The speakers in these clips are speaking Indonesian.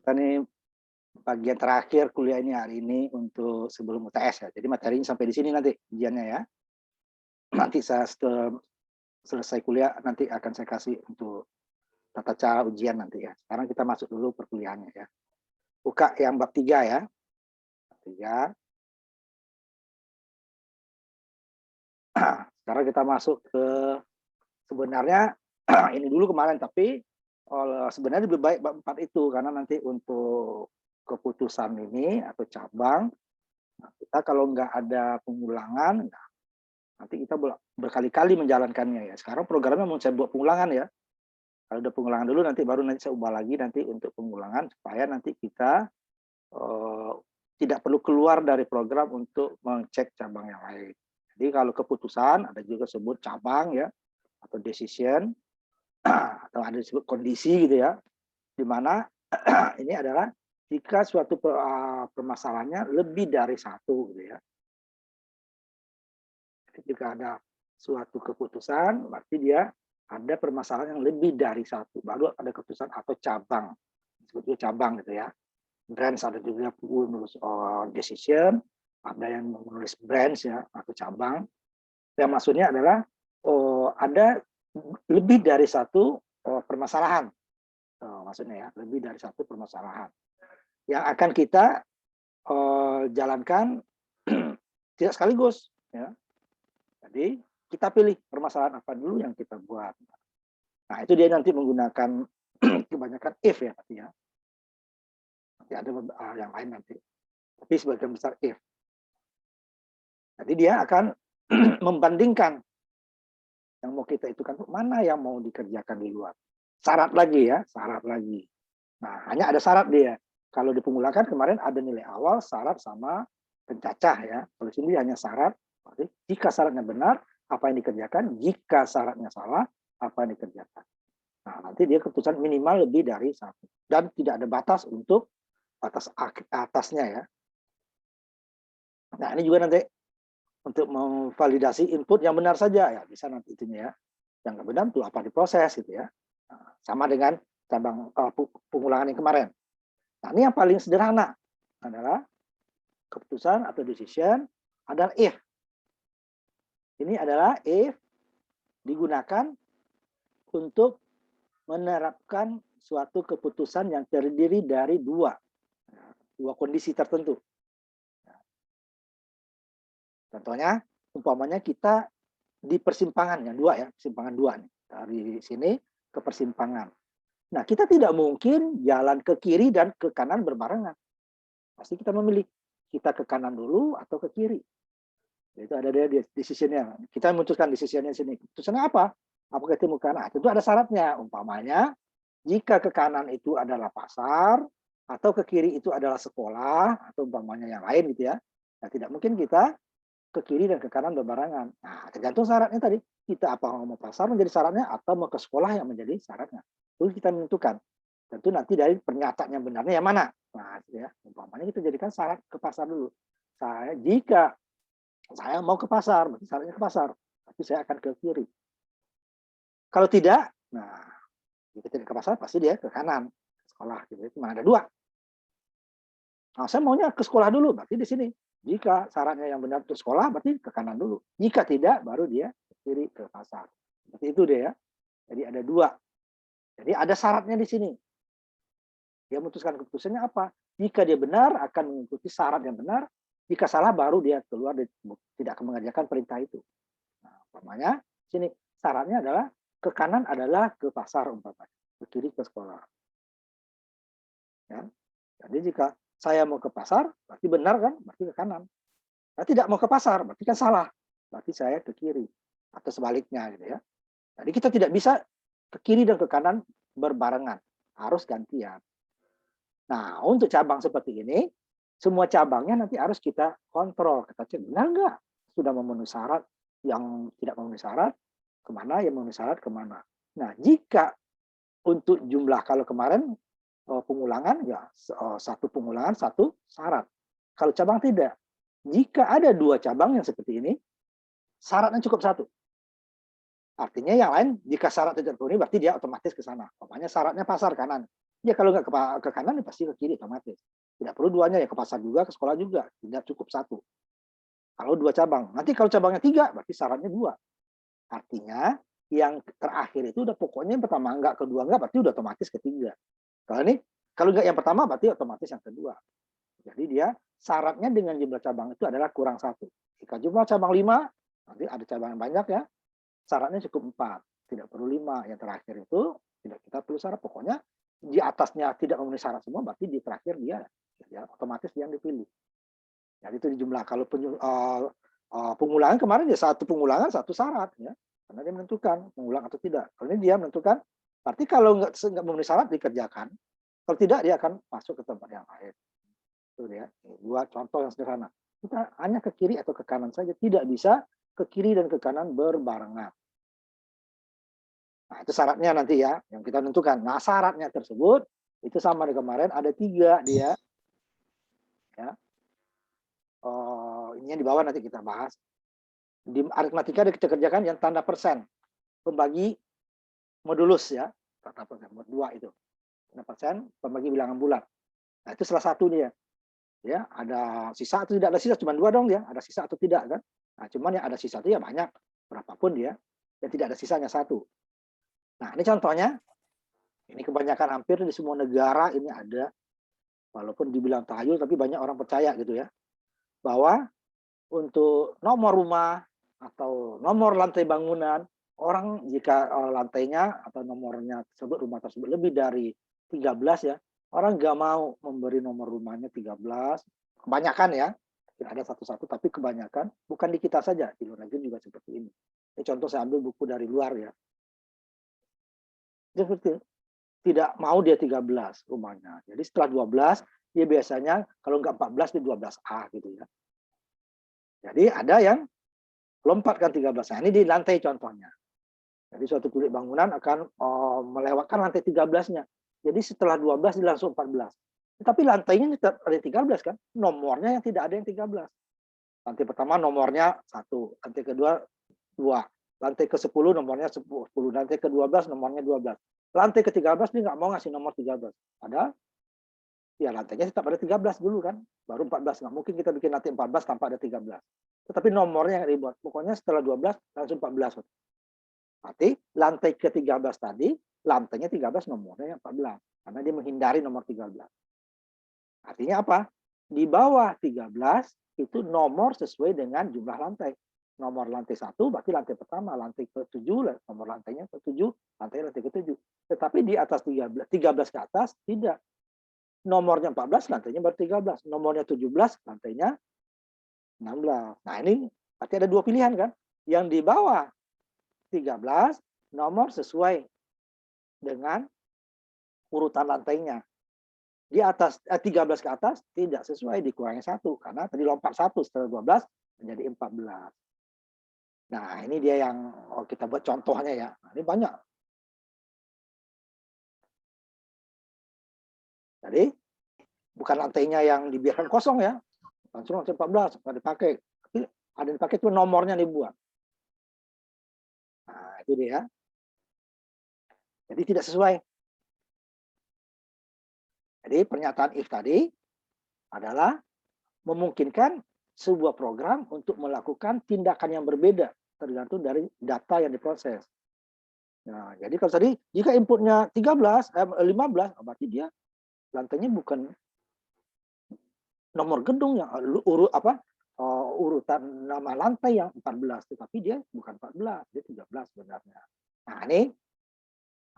Kita nih bagian terakhir kuliah ini hari ini untuk sebelum UTS ya. Jadi materinya sampai di sini nanti ujiannya ya. Nanti saya selesai kuliah nanti akan saya kasih untuk tata cara ujian nanti ya. Sekarang kita masuk dulu perkuliahannya ya. Buka yang bab 3 ya. Bab 3. Sekarang kita masuk ke sebenarnya ini dulu kemarin, tapi sebenarnya lebih baik bab 4 itu karena nanti untuk keputusan ini atau cabang, nah kita kalau nggak ada pengulangan, nah nanti kita berkali-kali menjalankannya ya. Sekarang programnya mau saya buat pengulangan ya. Kalau udah pengulangan dulu nanti baru nanti saya ubah lagi nanti untuk pengulangan supaya nanti kita tidak perlu keluar dari program untuk mengecek cabang yang lain. Jadi kalau keputusan ada juga sebut cabang ya atau decision atau ada disebut kondisi gitu ya. Di mana ini adalah jika suatu permasalahannya lebih dari satu gitu ya. Jika ada suatu keputusan, berarti dia ada permasalahan yang lebih dari satu. Baru ada keputusan atau cabang. Disebutnya cabang gitu ya. Branch ada juga menulis decision, ada yang menulis branch ya atau cabang. Yang maksudnya adalah ada lebih dari satu permasalahan. Maksudnya ya, lebih dari satu permasalahan. Yang akan kita jalankan tidak sekaligus ya. Jadi kita pilih permasalahan apa dulu yang kita buat. Nah itu dia nanti menggunakan kebanyakan if ya nanti ya. Nanti ada yang lain nanti. Tapi sebagian besar if. Jadi dia akan membandingkan yang mau kita itukan mana yang mau dikerjakan di luar. Syarat lagi ya, syarat lagi. Nah hanya ada syarat dia. Kalau di pengulangan kemarin ada nilai awal, syarat sama pencacah ya. Kalau sini hanya syarat. Jika syaratnya benar, apa yang dikerjakan? Jika syaratnya salah, apa yang dikerjakan? Nah, nanti dia keputusan minimal lebih dari satu. Dan tidak ada batas untuk atasnya ya. Nah, ini juga nanti untuk memvalidasi input yang benar saja ya. Bisa nanti itunya ya. Yang nggak benar itu apa diproses gitu ya. Nah, sama dengan cabang pengulangan yang kemarin. Nah, ini yang paling sederhana adalah keputusan atau decision adalah if. Ini adalah if digunakan untuk menerapkan suatu keputusan yang terdiri dari dua kondisi tertentu. Contohnya, umpamanya kita di persimpangan yang dua ya, persimpangan dua nih. Dari sini ke persimpangan. Nah, kita tidak mungkin jalan ke kiri dan ke kanan berbarengan. Pasti kita memilih, kita ke kanan dulu atau ke kiri. Itu ada dia decision-nya. Kita memutuskan decision-nya sini. Keputusannya apa? Apakah itu ke kanan? Itu ada syaratnya. Umpamanya, jika ke kanan itu adalah pasar, atau ke kiri itu adalah sekolah, atau umpamanya yang lain gitu ya. Nah, tidak mungkin kita ke kiri dan ke kanan berbarengan. Nah, tergantung syaratnya tadi. Kita apa mau pasar menjadi syaratnya, atau mau ke sekolah yang menjadi syaratnya. Itu kita menentukan. Tentu nanti dari pernyataan yang benarnya yang mana. Nah, gitu ya. Umpamanya kita jadikan syarat ke pasar dulu. Jika saya mau ke pasar, berarti syaratnya ke pasar. Tapi saya akan ke kiri. Kalau tidak, nah, jika tidak ke pasar, pasti dia ke kanan. Ke sekolah, gitu. Itu mana ada dua. Nah, saya maunya ke sekolah dulu, berarti di sini. Jika syaratnya yang benar untuk sekolah, berarti ke kanan dulu. Jika tidak, baru dia ke kiri, ke pasar. Seperti itu dia ya. Jadi ada dua. Jadi ada syaratnya di sini. Dia memutuskan keputusannya apa. Jika dia benar, akan mengikuti syarat yang benar. Jika salah, baru dia keluar, tidak akan mengerjakan perintah itu. Nah, umpamanya, sini syaratnya adalah ke kanan adalah ke pasar, umpamanya. Ke kiri ke sekolah. Ya. Jadi jika saya mau ke pasar, berarti benar kan? Berarti ke kanan. Saya tidak mau ke pasar, berarti kan salah. Berarti saya ke kiri. Atau sebaliknya gitu ya. Jadi kita tidak bisa ke kiri dan ke kanan berbarengan. Harus gantian. Nah, untuk cabang seperti ini, semua cabangnya nanti harus kita kontrol. Kita cek, benar nggak? Sudah memenuhi syarat, yang tidak memenuhi syarat, kemana, yang memenuhi syarat, kemana. Nah, jika untuk jumlah, kalau kemarin pengulangan, ya satu pengulangan, satu syarat. Kalau cabang tidak. Jika ada dua cabang yang seperti ini, syaratnya cukup satu. Artinya yang lain, jika syarat tidak terpenuhi, berarti dia otomatis ke sana. Pokoknya syaratnya pasar kanan. Ya kalau nggak ke kanan, ya pasti ke kiri otomatis. Tidak perlu duanya, ya ke pasar juga, ke sekolah juga. Tidak cukup satu. Kalau 2 cabang. Nanti kalau cabangnya 3, berarti syaratnya 2. Artinya, yang terakhir itu udah pokoknya yang pertama enggak, kedua enggak, berarti udah otomatis ketiga. Kalau enggak yang pertama, berarti otomatis yang kedua. Jadi dia syaratnya dengan jumlah cabang itu adalah kurang 1. Jika jumlah cabang 5, nanti ada cabang yang banyak ya, syaratnya cukup 4. Tidak perlu 5. Yang terakhir itu tidak kita perlu syarat. Pokoknya di atasnya tidak memenuhi syarat semua, berarti di terakhir dia ya, otomatis dia yang dipilih. Jadi itu di jumlah. Kalau pengulangan kemarin ya 1 pengulangan 1 syarat ya, karena dia menentukan mengulang atau tidak. Kalau ini dia menentukan, berarti kalau nggak memenuhi syarat dikerjakan, kalau tidak dia akan masuk ke tempat yang lain. Itu ya, 2 contoh yang sederhana. Kita hanya ke kiri atau ke kanan saja, tidak bisa ke kiri dan ke kanan berbarengan. Nah, itu syaratnya nanti ya, yang kita tentukan. Nah, syaratnya tersebut, itu sama dengan kemarin, ada 3 dia. Ya. Ini yang di bawah nanti kita bahas. Di aritmatika kita kerjakan yang tanda persen. Pembagi modulus ya. Tanda persen, 2 itu. Tanda persen, pembagi bilangan bulat. Nah, itu salah satu dia. Ya, ada sisa atau tidak ada sisa, cuma 2 dong ya. Ada sisa atau tidak kan. Nah, cuman yang ada sisa itu ya banyak. Berapapun dia. Dan tidak ada sisanya 1. Nah, ini contohnya. Ini kebanyakan hampir di semua negara ini ada. Walaupun dibilang tahayul, tapi banyak orang percaya gitu ya. Bahwa untuk nomor rumah atau nomor lantai bangunan, orang jika lantainya atau nomornya tersebut, rumah tersebut lebih dari 13 ya, orang nggak mau memberi nomor rumahnya 13. Kebanyakan ya, tidak ada satu-satu, tapi kebanyakan, bukan di kita saja, di luar negeri juga seperti ini. Ini contoh saya ambil buku dari luar ya. Seperti tidak mau dia 13 rumahnya. Jadi setelah 12, dia biasanya kalau nggak 14, dia 12A gitu ya. Jadi ada yang lompatkan 13. Nah, ini di lantai contohnya. Jadi suatu kulit bangunan akan melewatkan lantai 13-nya. Jadi setelah 12 dia langsung 14. Tapi lantainya tetap ada 13 kan? Nomornya yang tidak ada yang 13. Lantai pertama nomornya 1, lantai kedua 2, lantai ke-10 nomornya 10, lantai ke-12 nomornya 12. Lantai ke-13 dia nggak mau ngasih nomor 13. Padahal ya lantainya tetap ada 13 dulu kan, baru 14. Nggak mungkin kita bikin lantai 14 tanpa ada 13. Tetapi nomornya yang dibuat. Pokoknya setelah 12 langsung 14. Berarti lantai ke-13 tadi, lantainya 13 nomornya yang 14. Karena dia menghindari nomor 13. Artinya apa? Di bawah 13 itu nomor sesuai dengan jumlah lantai. Nomor lantai 1 berarti lantai pertama, lantai ke-7 nomor lantainya ke-7, lantai ke-7. Tetapi di atas 13 ke atas tidak. Nomornya 14, lantainya baru 13. Nomornya 17, lantainya 16. Nah, ini berarti ada 2 pilihan kan? Yang di bawah 13, nomor sesuai dengan urutan lantainya. Di atas 13 ke atas, tidak sesuai, dikurangi 1. Karena tadi lompat 1 setelah 12, menjadi 14. Nah, ini dia yang kita buat contohnya ya. Nah, ini banyak. Jadi, bukan lantainya yang dibiarkan kosong ya. Langsung lantai 14, nggak dipakai. Tapi ada yang dipakai, itu nomornya dibuat. Nah, itu dia. Jadi tidak sesuai. Jadi pernyataan if tadi adalah memungkinkan sebuah program untuk melakukan tindakan yang berbeda tergantung dari data yang diproses. Nah, jadi kalau tadi jika inputnya 15, berarti dia lantainya bukan nomor gedung yang urutan nama lantai yang 14, tetapi dia bukan 14, dia 13 sebenarnya. Nah, ini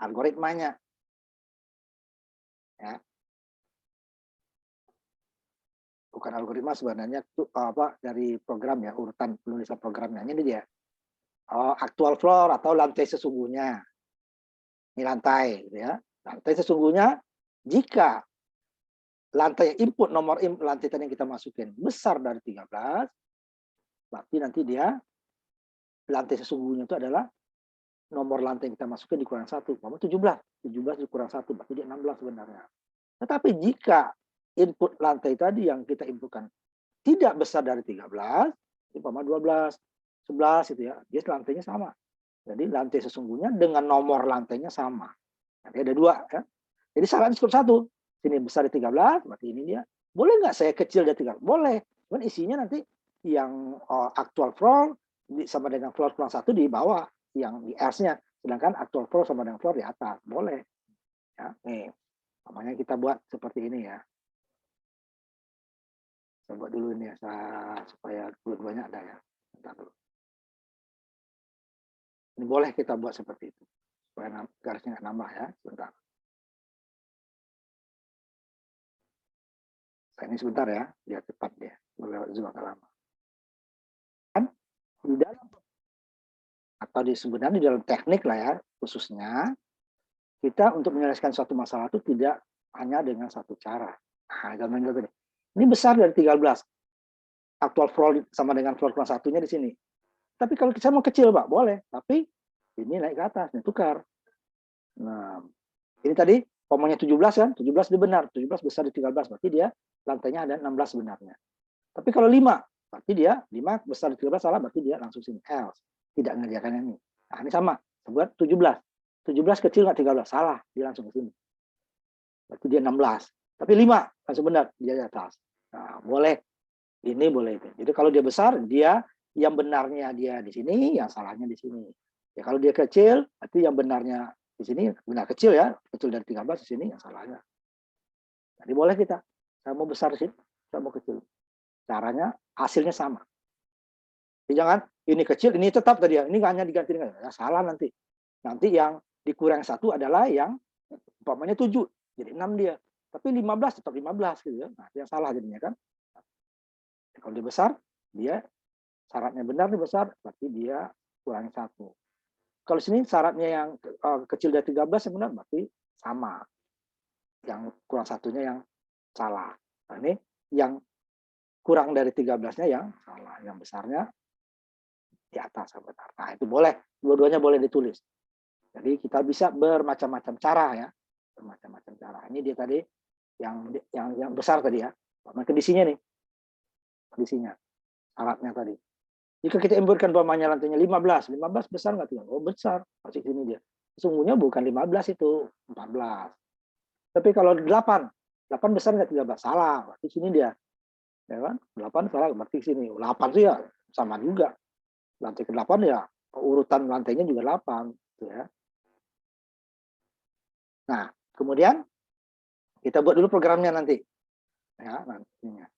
algoritmanya. Ya. Bukan algoritma sebenarnya itu dari program ya, urutan penulisan programnya. Ini dia. Actual floor atau lantai sesungguhnya. Ini lantai gitu ya. Lantai sesungguhnya jika lantai input nomor lantai tadi yang kita masukin besar dari 13, berarti nanti dia lantai sesungguhnya itu adalah nomor lantai yang kita masukin dikurang 1, 17 dikurang 1, berarti dia 16 sebenarnya. Tetapi jika input lantai tadi yang kita inputkan tidak besar dari 13, umpama 12, 11 itu ya, dia lantainya sama. Jadi lantai sesungguhnya dengan nomor lantainya sama. Jadi ada 2 ya. Jadi syaratnya cukup satu. Sini besar di 13, berarti ini dia. Boleh nggak saya kecil dari 13? Boleh. Cuman isinya nanti yang actual floor sama dengan floor kurang satu di bawah, yang di S-nya. Sedangkan actual floor sama dengan floor di atas. Boleh. Ya, nih. Namanya kita buat seperti ini ya. Saya buat dulu ini ya, supaya dua-duanya ada ya. Bentar dulu. Ini boleh kita buat seperti itu. Supaya garisnya nggak nambah ya. Sebentar. Ini sebentar ya, biar cepat dia. Lewat Zoom agak lama. Kan di dalam atau sebenarnya di dalam teknik lah ya, khususnya kita untuk menyelesaikan suatu masalah itu tidak hanya dengan satu cara. Nah, ini besar dari 13. Aktual floor sama dengan floor kurang satunya di sini. Tapi kalau kita mau kecil, Pak, boleh. Tapi ini naik ke atas, ini tukar. Nah, ini tadi komanya 17 kan, 17 dia benar, 17 besar di 13, berarti dia lantainya ada 16 sebenarnya. Tapi kalau 5, berarti dia 5 besar di 13 salah, berarti dia langsung sini, else. Tidak mengerjakan ini. Nah, ini sama, buat 17. 17 kecil nggak 13, salah, dia langsung ke sini. Berarti dia 16. Tapi 5, langsung benar, dia di atas. Nah, boleh. Ini boleh itu. Jadi kalau dia besar, dia yang benarnya dia di sini, yang salahnya di sini. Ya kalau dia kecil, berarti yang benarnya di sini benar kecil ya, kecil dari 13 di sini yang salahnya. Jadi boleh kita. Saya mau besar sih, saya mau kecil. Caranya hasilnya sama. Jadi jangan ini kecil, ini tetap tadi ya. Ini hanya diganti dengan ya, salah nanti. Nanti yang dikurang 1 adalah yang umpamanya 7, jadi 6 dia. Tapi 15 tetap 15 gitu ya. Nah, yang salah jadinya kan. Kalau dia besar, dia syaratnya benar nih besar, berarti dia kurangi 1. Kalau sini syaratnya yang kecil dari 13 yang benar, berarti sama. Yang kurang satunya yang salah. Nah, ini yang kurang dari 13-nya yang salah. Yang besarnya di atas yang benar. Nah, itu boleh. Dua-duanya boleh ditulis. Jadi kita bisa bermacam-macam cara ya. Bermacam-macam cara. Ini dia tadi yang besar tadi ya. Kondisinya nih. Kondisinya. Syaratnya tadi. Jika kita inputkan umpamanya lantainya 15 besar nggak tuh? Oh besar, pasti sini dia. Sesungguhnya bukan 15 itu, 14. Tapi kalau 8 besar nggak 13? Salah, berarti sini dia. Ya kan? 8 salah, berarti sini. 8 sih ya sama juga. Lantai ke-8 ya urutan lantainya juga 8. Gitu ya. Nah, kemudian kita buat dulu programnya nanti. Ya, nantinya.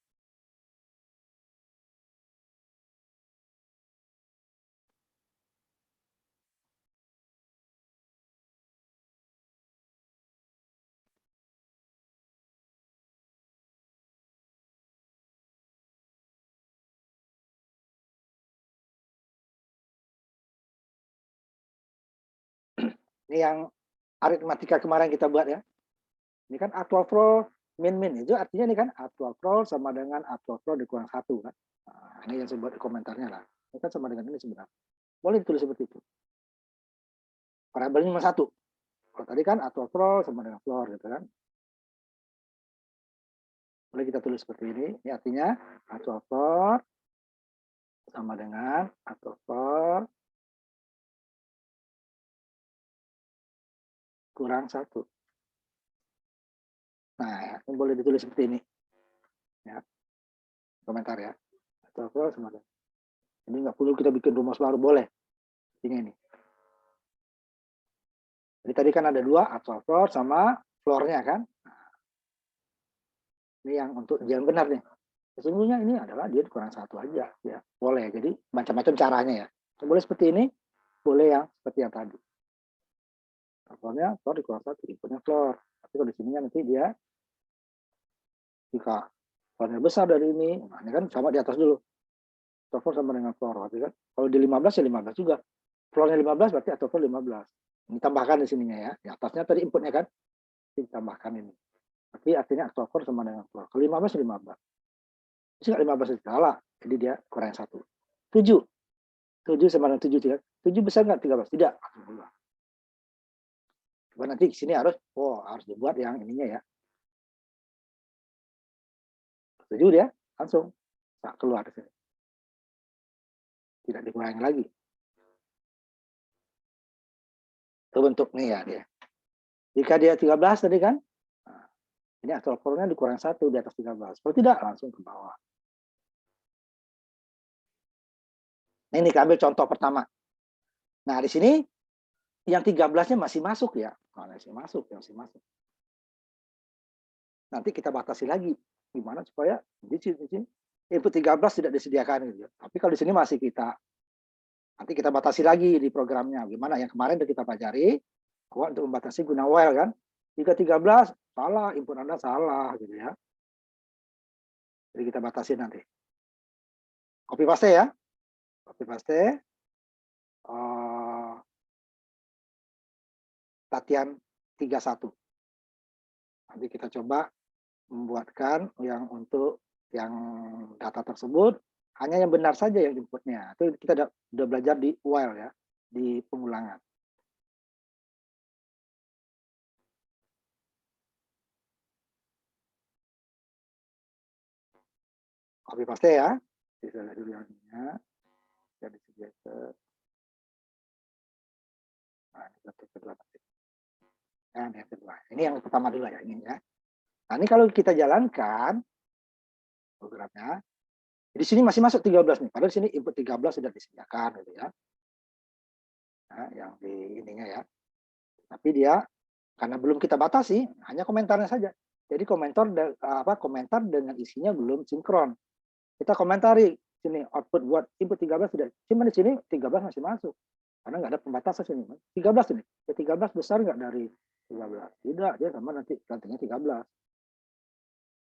Ini yang aritmatika kemarin kita buat ya. Ini kan actual floor min itu artinya ini kan actual floor sama dengan actual floor dikurang 1 kan. Nah, ini yang saya buat di komentarnya lah. Ini kan sama dengan ini sebenarnya. Boleh ditulis seperti itu. Variabelnya cuma 1. Kalau tadi kan actual floor sama dengan floor gitu kan. Boleh kita tulis seperti ini. Ini artinya actual floor sama dengan actual floor kurang 1. Nah, ini boleh ditulis seperti ini. Ya. Komentar ya. Actual floor sama dengan. Ini nggak perlu kita bikin rumus baru, boleh. Ini. Jadi tadi kan ada 2, actual floor sama floor-nya kan. Nah, ini yang untuk yang benar nih. Sesungguhnya ini adalah dia kurang 1 aja. Ya, boleh. Jadi macam-macam caranya ya. Boleh seperti ini, boleh yang seperti yang tadi. Floor-nya floor dikurang 1, inputnya floor. Tapi kalau di sininya nanti dia jika floor-nya besar dari ini, nah ini kan sama di atas dulu. Floor sama dengan floor, berarti kan. Kalau di 15 ya 15 juga. Floor-nya 15 berarti atau floor 15. Ini tambahkan di sininya ya. Di atasnya tadi inputnya kan. Ditambahkan ini. Tapi artinya actual floor sama dengan floor. Kalau 15 ya 15. Terus nggak 15 itu salah. Jadi dia kurang 1. 7. 7 sama dengan 7 tidak. 7 besar nggak 13? Tidak. Coba nanti di sini harus dibuat yang ininya ya. 7 dia langsung keluar di sini. Tidak dikurangi lagi. Itu bentuknya ya dia. Jika dia 13 tadi kan, Ini actual core-nya dikurang 1 di atas 13. Kalau tidak, langsung ke bawah. Nah, ini kita ambil contoh pertama. Nah, di sini yang 13-nya masih masuk ya. Nah, masih masuk, masih masuk. Nanti kita batasi lagi. Gimana supaya di sini input 13 tidak disediakan gitu. Tapi kalau di sini masih kita nanti kita batasi lagi di programnya. Gimana yang kemarin udah kita pelajari untuk membatasi guna while kan. Jika 13 salah, input Anda salah gitu ya. Jadi kita batasi nanti. Copy paste ya. Copy paste. Latihan 31. Nanti kita coba membuatkan yang untuk yang data tersebut hanya yang benar saja yang inputnya. Itu kita udah belajar di while ya, di pengulangan. Copy paste ya. Bisa dulu yang ini. Jadi suggested. Nah, ini kedua nanti. Nah, yang kedua. Ini yang pertama dulu ya, ini ya. Nah, ini kalau kita jalankan programnya, di sini masih masuk 13 nih. Padahal di sini input 13 sudah disediakan gitu ya. Nah, yang di ininya ya. Tapi dia karena belum kita batasi, hanya komentarnya saja. Jadi komentar dengan isinya belum sinkron. Kita komentari sini output buat input 13 sudah. Cuma di sini 13 masih masuk. Karena nggak ada pembatasan sini. 13 ini. Ya 13 besar nggak dari 13? Tidak, dia sama nanti gantinya 13.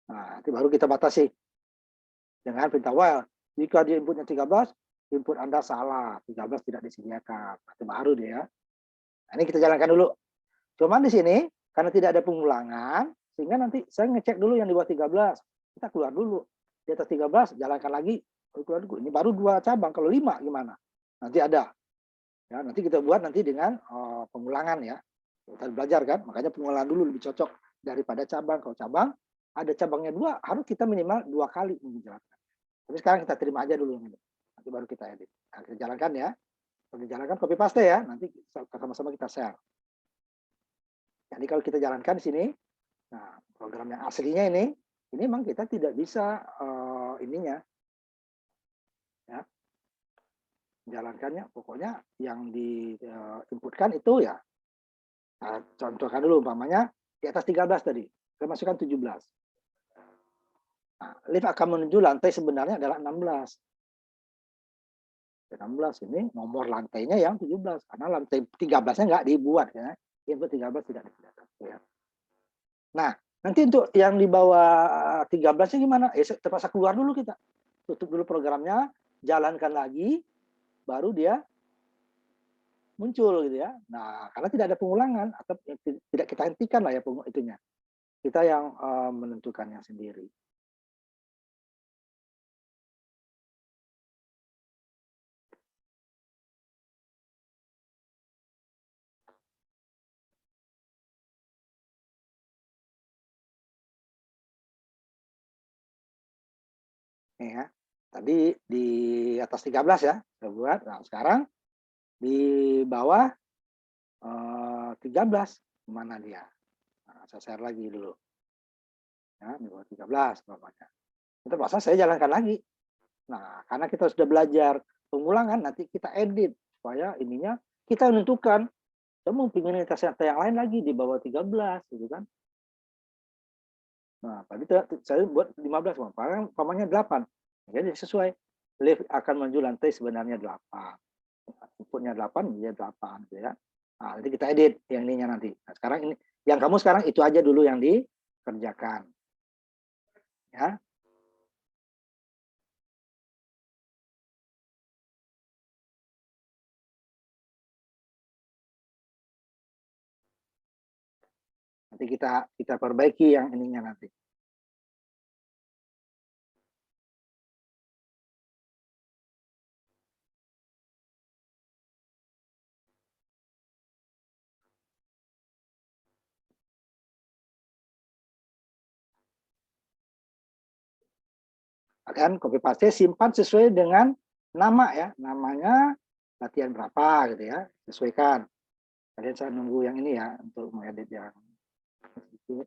Nah, nanti baru kita batasi dengan perintah while. Jika dia inputnya 13, input Anda salah. 13 tidak disediakan. Itu baru dia. Nah, ini kita jalankan dulu. Cuman di sini, karena tidak ada pengulangan, sehingga nanti saya ngecek dulu yang di bawah 13. Kita keluar dulu. Di atas 13, jalankan lagi. Ini baru 2 cabang. Kalau 5 gimana? Nanti ada. Ya, nanti kita buat nanti dengan pengulangan ya. Kita belajar kan, makanya pengulangan dulu lebih cocok daripada cabang. Kalau cabang, ada cabangnya 2, harus kita minimal 2 kali menjelaskan. Tapi sekarang kita terima aja dulu yang ini. Nanti baru kita edit. Nah, kita jalankan ya. Kalau dijalankan copy paste ya, nanti sama-sama kita share. Jadi kalau kita jalankan di sini, nah program yang aslinya ini memang kita tidak bisa ininya, ya, jalankannya. Pokoknya yang diinputkan itu ya, nah, contohkan dulu umpamanya di atas 13 tadi, kita masukkan 17. Nah, lift akan menuju lantai sebenarnya adalah 16. 16 ini nomor lantainya yang 17, karena lantai 13-nya nggak dibuat ya. Input 13 tidak digunakan. Ya. Nah, nanti untuk yang di bawah 13-nya gimana? Terpaksa keluar dulu kita. Tutup dulu programnya, jalankan lagi, baru dia muncul gitu ya. Nah, karena tidak ada pengulangan atau tidak kita hentikan lah ya itunya. Kita yang menentukannya sendiri. Nih ya. Tadi di atas 13 ya, saya buat. Nah, sekarang di bawah 13 mana dia? Nah, saya share lagi dulu. Ya, di bawah 13 bapaknya. Itu pasal saya jalankan lagi. Nah, karena kita sudah belajar pengulangan, nanti kita edit supaya ininya kita menentukan. Saya mau pingin data yang lain lagi di bawah 13 gitu kan. Nah, tadi saya buat 15, pamannya 8. Jadi sesuai. Lift akan menuju lantai sebenarnya 8. Inputnya 8, dia 8 gitu ya. Nah, nanti kita edit yang ininya nanti. Nah, sekarang ini yang kamu sekarang itu aja dulu yang dikerjakan. Ya. Nanti kita perbaiki yang ininya nanti. Kan copy paste simpan sesuai dengan nama ya, namanya latihan berapa gitu ya, sesuaikan. Kalian saya nunggu yang ini ya untuk mengedit yang sedikit.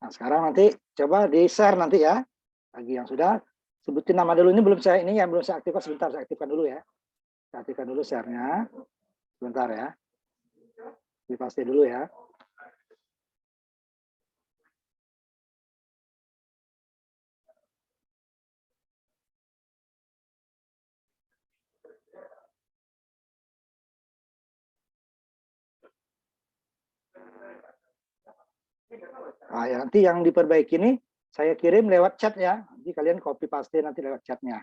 Nah, sekarang nanti coba di-share nanti ya. Bagi yang sudah, sebutin nama dulu. Ini belum saya aktifkan, sebentar saya aktifkan dulu ya. Saya aktifkan dulu share-nya. Sebentar ya. Di-paste dulu ya. Nah, ya, nanti yang diperbaiki ini saya kirim lewat chat ya. Nanti kalian copy paste nanti lewat chatnya.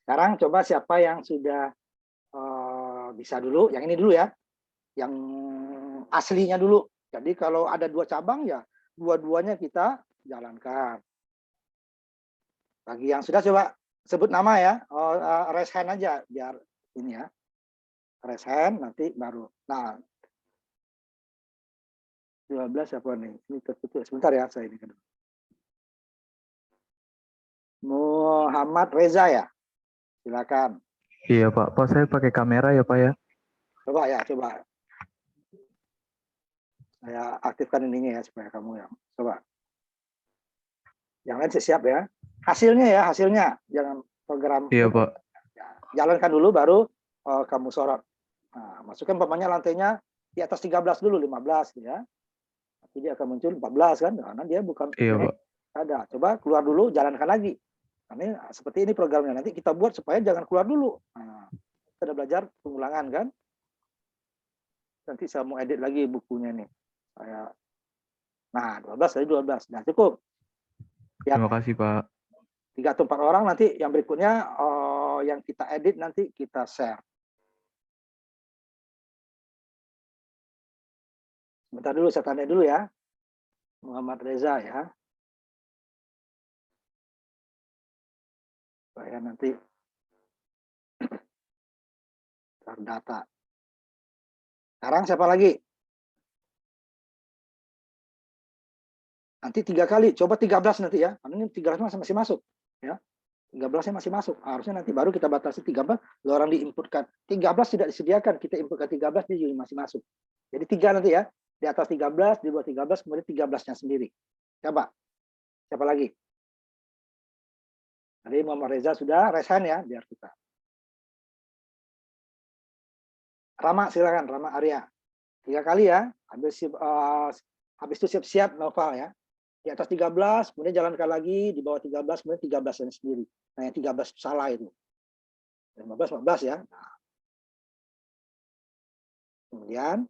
Sekarang coba siapa yang sudah bisa dulu, yang ini dulu ya. Yang aslinya dulu. Jadi kalau ada 2 cabang ya dua-duanya kita jalankan. Bagi yang sudah coba sebut nama ya. Raise hand aja biar ini ya. Raise hand nanti baru. Nah, 12 apa nih? Ini tertutup. Sebentar ya saya ini. Muhammad Reza ya. Silakan. Iya Pak, Pak saya pakai kamera ya Pak ya. Coba ya, coba. Saya aktifkan ininya ya supaya kamu yang coba. Yang lain siap ya. Hasilnya ya, hasilnya. Jangan program. Iya Pak. Ya, jalankan dulu baru kamu sorot. Nah, masukkan umpamanya lantainya di atas 13 dulu, 15 ya. Nanti dia akan muncul 14 kan, karena dia bukan Iya Pak. ada. Coba keluar dulu, jalankan lagi. Nah, seperti ini programnya. Nanti kita buat supaya jangan keluar dulu. Nah, kita udah belajar pengulangan kan. Nanti saya mau edit lagi bukunya nih. Nah, 12 tadi 12. Nah, cukup. Ya, Terima kasih Pak. 3 atau 4 orang nanti yang berikutnya yang kita edit nanti kita share. Sebentar dulu saya tanda dulu ya. Muhammad Reza ya. Supaya nanti terdata. Sekarang siapa lagi? Nanti 3 kali, coba 13 nanti ya. Karena ini 13 masih masuk. Ya. 13-nya masih masuk. Harusnya nanti baru kita batasi 13, orang diinputkan. 13 tidak disediakan, kita inputkan 13, dia juga masih masuk. Jadi 3 nanti ya. Di atas 13, di bawah 13, kemudian 13-nya sendiri. Coba. Siapa lagi? Tadi Muhammad Reza sudah, resign ya, biar kita. Rama, silakan, Rama Arya. 3 kali ya. Habis itu siap-siap Noval ya. Di atas 13, kemudian jalankan lagi, di bawah 13, kemudian 13 yang sendiri. Nah, yang 13 salah itu. 15, 14 ya. Nah. Kemudian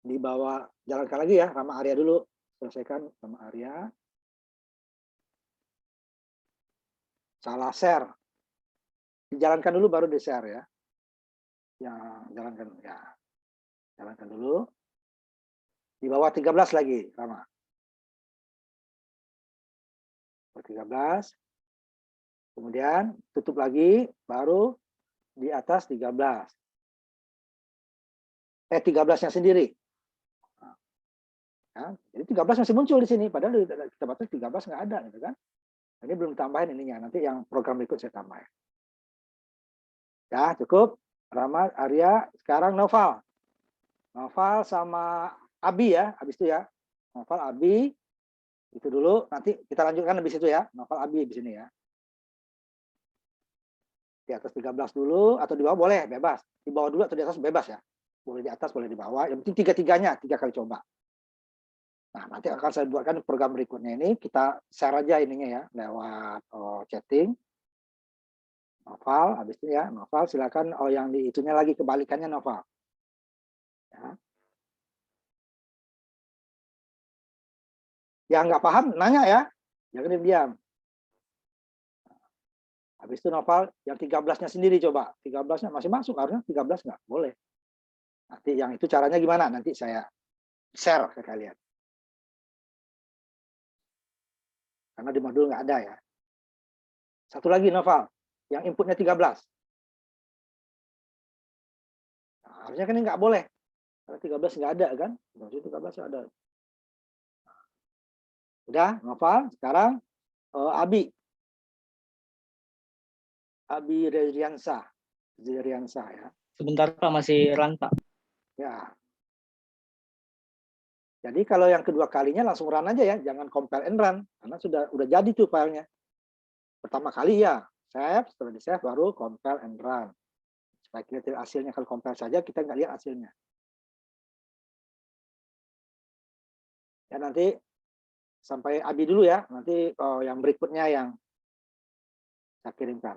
di bawah, jalankan lagi ya, Rama Arya dulu. Selesaikan Rama Arya. Salah share. Dijalankan dulu baru di-share ya. Jalankan ya. Jalankan dulu. Di bawah 13 lagi, Rama. 13. Kemudian tutup lagi, baru di atas 13. 13-nya sendiri. Ya, jadi 13 masih muncul di sini, padahal kita batas 13 nggak ada, gitu kan? Ini belum tambahin ininya, nanti yang program berikut saya tambah. Ya, cukup. Rama, Arya, sekarang Noval. Noval sama Abi ya, habis itu ya. Noval, Abi, itu dulu. Nanti kita lanjutkan habis itu ya. Noval, Abi di sini ya. Di atas 13 dulu, atau di bawah boleh, bebas. Di bawah dulu atau di atas bebas ya. Boleh di atas, boleh di bawah. Yang penting tiga-tiganya, 3 kali coba. Nah, nanti akan saya buatkan program berikutnya ini. Kita share aja ininya ya, lewat chatting. Noval, habis itu ya, Noval silakan. Yang di itunya lagi, kebalikannya Noval. Ya. Yang nggak paham, nanya ya. Jangan diam. Habis itu Noval, yang 13-nya sendiri coba. 13-nya masih masuk, harusnya 13 nggak boleh. Nanti yang itu caranya gimana? Nanti saya share ke kalian. Karena di modul nggak ada ya. Satu lagi Noval, yang inputnya 13. Nah, harusnya kan ini nggak boleh. Karena 13 nggak ada kan. 13 ada. Udah, Noval. Sekarang Abi. Abi Rezriansah. Rezriansah ya. Sebentar Pak, masih run Pak. Ya. Jadi kalau yang kedua kalinya langsung run aja ya, jangan compile and run, karena udah jadi tuh filenya. Pertama kali ya, save, setelah di save baru compile and run. Supaya kita lihat hasilnya. Kalau compile saja kita nggak lihat hasilnya. Ya nanti sampai Abi dulu ya, nanti yang berikutnya yang saya kirimkan.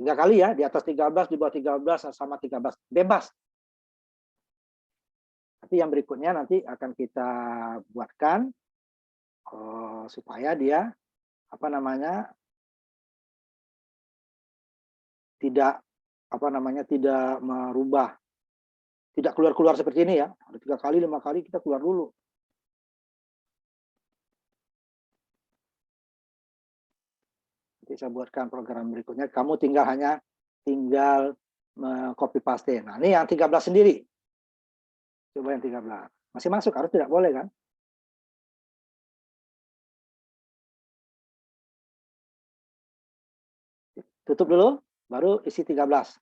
3 kali ya, di atas 13, di bawah 13, sama 13. Bebas. Tapi yang berikutnya nanti akan kita buatkan supaya dia tidak merubah, tidak keluar seperti ini ya. Ada 3 kali, 5 kali kita keluar dulu. Nanti saya buatkan program berikutnya. Kamu tinggal copy paste. Nah, ini yang 13 sendiri. Coba yang 13. Masih masuk, harus tidak boleh kan? Tutup dulu, baru isi 13.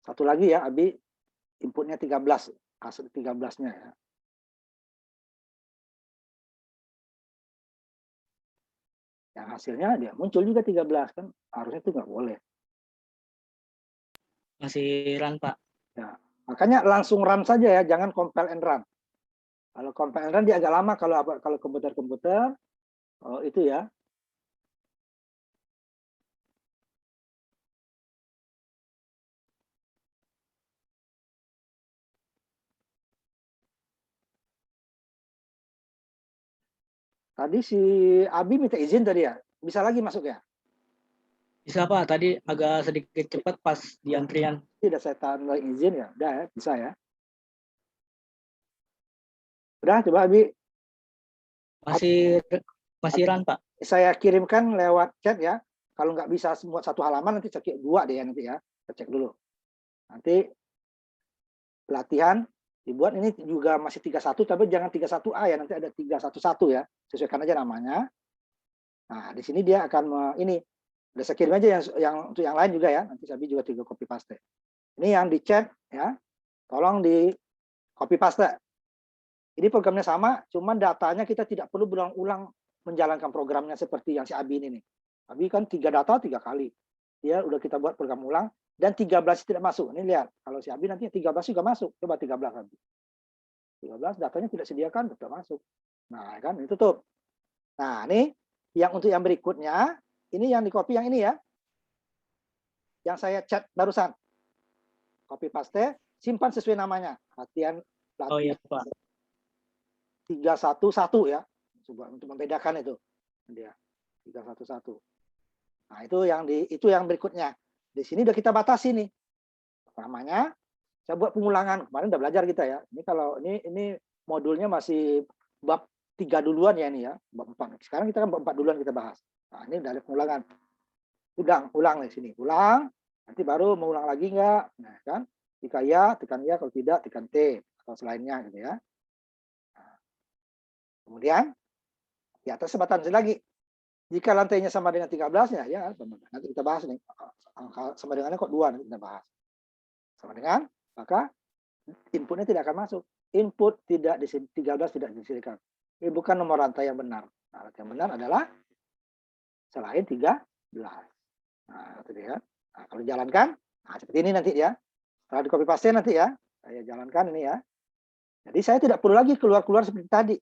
Satu lagi ya, Abi, inputnya 13, hasil 13-nya ya. Yang hasilnya dia muncul juga 13 kan, harusnya itu nggak boleh. Masih run, Pak. Ya, makanya langsung run saja ya, jangan compile and run. Kalau compile and run dia agak lama kalau komputer-komputer itu ya. Tadi si Abi minta izin tadi ya, bisa lagi masuk ya? Bisa, Pak. Tadi agak sedikit cepat pas di antrian. Tidak saya tanda izin ya, udah ya, bisa ya. Udah, coba Abi. Masih run, Pak. Saya kirimkan lewat chat ya. Kalau nggak bisa semua satu halaman, nanti cek 2 deh ya nanti ya. Kita cek dulu. Nanti pelatihan dibuat ini juga masih 31, tapi jangan 31A ya, nanti ada 311 ya. Sesuaikan aja namanya. Nah, di sini dia akan ini udah saya kirim aja yang untuk yang lain juga ya. Nanti Sabi juga tinggal copy paste. Ini yang di chat ya. Tolong di copy paste. Ini programnya sama, cuman datanya kita tidak perlu berulang-ulang menjalankan programnya seperti yang si Abi ini nih. Abi kan 3 data 3 kali. Dia udah kita buat program ulang dan 13 tidak masuk. Ini lihat, kalau si Abi nanti 13 juga masuk. Coba 13 Abi. 13 datanya tidak sediakan, tidak masuk. Nah, kan itu tutup. Nah, ini yang untuk yang berikutnya, ini yang di copy yang ini ya. Yang saya chat barusan. Copy paste, simpan sesuai namanya. Latihan Oh iya, Pak. 311 ya. Coba untuk membedakan itu. Dia 311. Nah, itu yang berikutnya. Di sini udah kita batasi nih. Namanya saya buat pengulangan. Kemarin udah belajar kita ya. Ini kalau ini modulnya masih bab 3 duluan ya ini ya, bab 4. Sekarang kita kan bab 4 duluan kita bahas. Nah, ini udah ada pengulangan. Ulang di sini. Ulang, nanti baru mau ulang lagi enggak? Nah, kan? Jika ya, tekan ya, kalau tidak tekan T atau selainnya gitu ya. Kemudian di atas batasi lagi. Jika lantainya sama dengan 13-nya, ya nanti kita bahas nih. Sama dengannya kok 2, nanti kita bahas. Sama dengan, maka inputnya tidak akan masuk. Input tidak di 13 tidak disediakan. Ini bukan nomor rantai yang benar. Nah, rantai yang benar adalah selain 13. Nah, itu dia. Nah, kalau jalankan, nah seperti ini nanti ya. Setelah di copy paste nanti ya, saya jalankan ini ya. Jadi saya tidak perlu lagi keluar-keluar seperti tadi.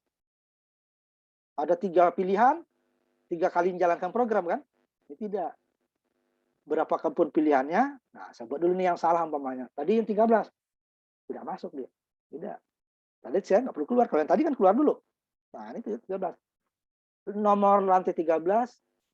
Ada 3 pilihan, 3 kali menjalankan program kan? Ini tidak. Berapapun pilihannya, nah saya buat dulu nih yang salah umpamanya. Tadi yang 13, tidak masuk dia. Tidak. Tadi saya nggak perlu keluar. Kalau yang tadi kan keluar dulu. Nah ini 13. Nomor lantai 13,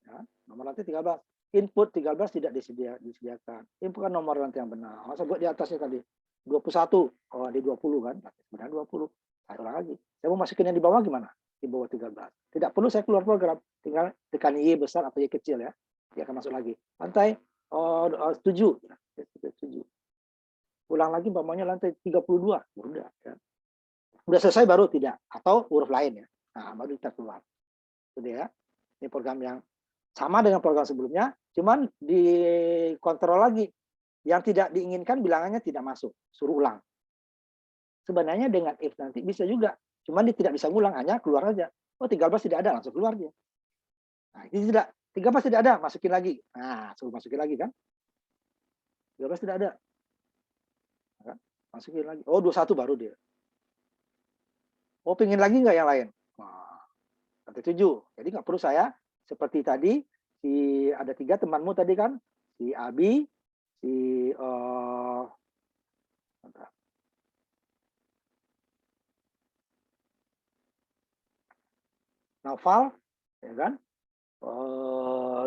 ya, nomor lantai 13. Input 13 tidak disediakan. Input kan nomor lantai yang benar. Saya buat di atasnya tadi. 21. Oh, di 20 kan. Sebenarnya 20. Saya ulang lagi. Saya mau masukin yang di bawah gimana? Di bawah 13. Tidak perlu saya keluar program. Tinggal tekan Y besar atau Y kecil ya. Dia akan masuk lagi. Lantai 7. 7. Ulang lagi umpamanya lantai 32. Udah. Ya. Udah selesai baru tidak. Atau huruf lain ya. Nah, baru kita keluar. Itu dia. Ini program yang sama dengan program sebelumnya. Cuman dikontrol lagi. Yang tidak diinginkan bilangannya tidak masuk, suruh ulang. Sebenarnya dengan if nanti bisa juga, cuman dia tidak bisa ngulang, hanya keluar aja. Oh 13 tidak ada, langsung keluar dia. Nah, ini tidak, 13 tidak ada, masukin lagi. Nah, suruh masukin lagi kan. 13 tidak ada. Nah, masukin lagi. Oh 21 baru dia. Oh pengen lagi nggak yang lain? Nah, sampai 7. Jadi nggak perlu saya seperti tadi, ada 3 temanmu tadi kan, si Abi, si Naufal, ya kan,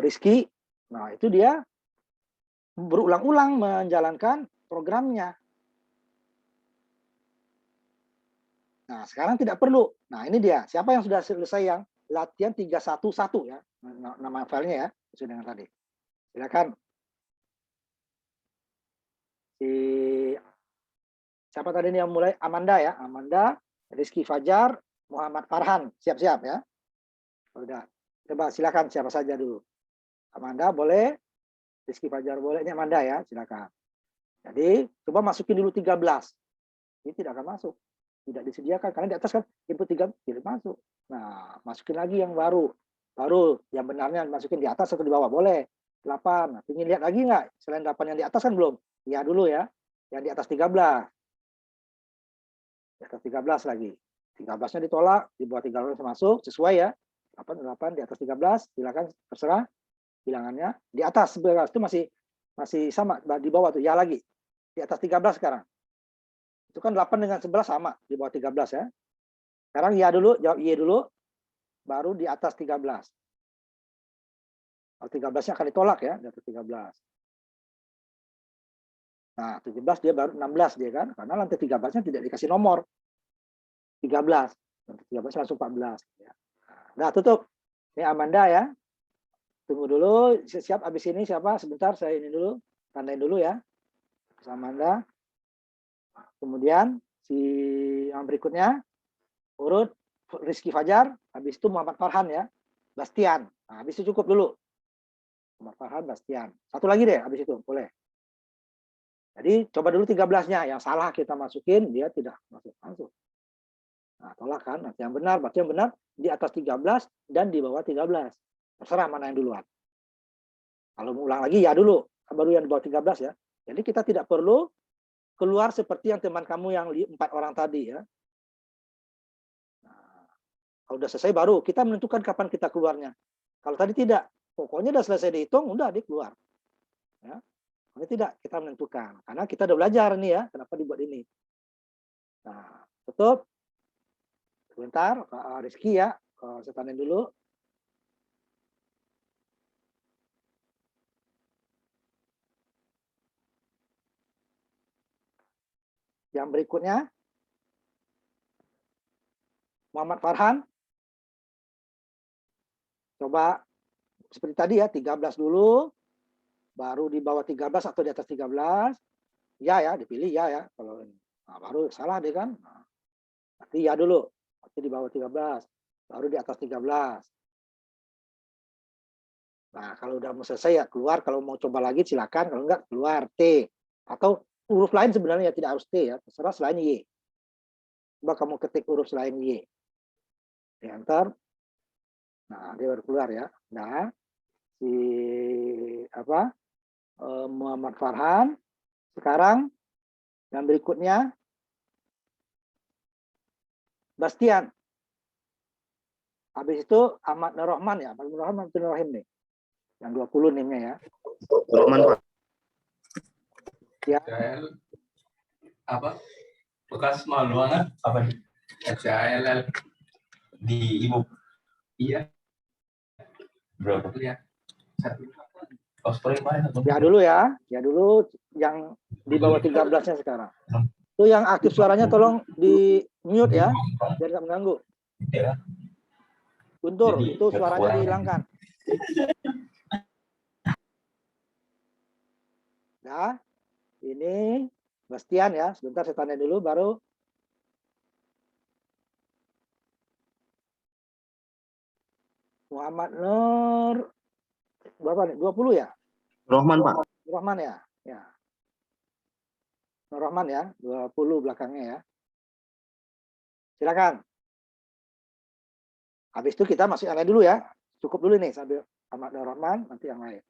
Rizky. Nah itu dia berulang-ulang menjalankan programnya. Nah sekarang tidak perlu. Nah ini dia. Siapa yang sudah selesai yang latihan 311 ya, nama filenya ya, sesuai dengan tadi. Silakan. Siapa tadi yang mulai? Amanda ya, Amanda, Rizky Fajar, Muhammad Farhan, siap-siap ya. Udah, coba silakan siapa saja dulu. Amanda boleh, Rizky Fajar boleh, ini Amanda ya, silakan. Jadi coba masukin dulu 13. Ini tidak akan masuk, tidak disediakan karena di atas kan input 3 tidak masuk. Nah, masukin lagi yang baru. Baru yang benarnya masukin di atas atau di bawah boleh. 8. Nah, ingin lihat lagi nggak? Selain 8 yang di atas kan belum. Ya dulu ya. Yang di atas 13. Di atas 13 lagi. 13-nya ditolak, di bawah 13 masuk, sesuai ya. 8 di atas 13, silakan terserah bilangannya. Di atas 11 itu masih sama, di bawah tuh, ya lagi. Di atas 13 sekarang. Itu kan 8 dengan 11 sama, di bawah 13 ya. Sekarang ya dulu, jawab iya dulu, baru di atas 13. Kalau 13-nya akan ditolak ya, di atas 13. Nah, 17 dia baru 16 dia kan, karena lantai 13-nya tidak dikasih nomor. 13. Lantai 13 langsung 14. Ya. Nah, tutup. Ini Amanda ya. Tunggu dulu, siap habis ini siapa? Sebentar saya ini dulu, tandain dulu ya. Amanda. Kemudian si yang berikutnya urut Rizky Fajar, habis itu Muhammad Farhan ya. Bastian. Nah, habis itu cukup dulu. Muhammad Farhan, Bastian. Satu lagi deh habis itu, boleh. Jadi coba dulu 13-nya, yang salah kita masukin, dia tidak masuk. Nah, tolak kan. Nah, yang benar, berarti yang benar di atas 13 dan di bawah 13. Terserah mana yang duluan. Kalau mau ulang lagi ya dulu, baru yang di bawah 13 ya. Jadi kita tidak perlu keluar seperti yang teman kamu yang 4 orang tadi ya. Nah, kalau udah selesai baru kita menentukan kapan kita keluarnya. Kalau tadi tidak, pokoknya udah selesai dihitung, udah dia keluar. Ya. Ini tidak, kita menentukan. Karena kita udah belajar nih ya, kenapa dibuat ini. Nah, tutup. Sebentar, Pak Rizky ya, saya tandain dulu. Yang berikutnya, Muhammad Farhan. Coba seperti tadi ya, 13 dulu, baru di bawah 13 atau di atas 13. Ya, dipilih ya. Kalau nah, baru salah deh kan. Nah, nanti ya dulu, nanti di bawah 13, baru di atas 13. Nah, kalau udah mau selesai ya keluar, kalau mau coba lagi silakan, kalau enggak keluar T. Atau huruf lain sebenarnya tidak harus T ya, terserah selain Y. Coba kamu ketik huruf selain Y. Di enter. Nah, dia baru keluar ya. Nah, si Muhammad Farhan. Sekarang yang berikutnya Bastian. Habis itu Ahmad Nur Rahman ya, Ahmad Nur Rahman Nur Rahim nih. Yang 20 nimnya ya. Rahman Pak. Ya. Apa? Bekas maluangan apa nih? SCLL di Ibu. Iya. Berapa ya? Ya dulu ya dulu yang di bawah 13-nya sekarang. Itu yang aktif suaranya tolong di mute ya, biar nggak mengganggu. Guntur, itu suaranya dihilangkan. Nah, ini Bastian ya, sebentar saya tanya dulu baru. Muhammad Nur berapa nih? 20 ya? Rahman Pak. Rahman ya. Ya. Nur Rahman ya, 20 belakangnya ya. Silakan. Habis itu kita masuk yang lain dulu ya. Cukup dulu nih sambil Ahmad Nur Rahman, nanti yang lain.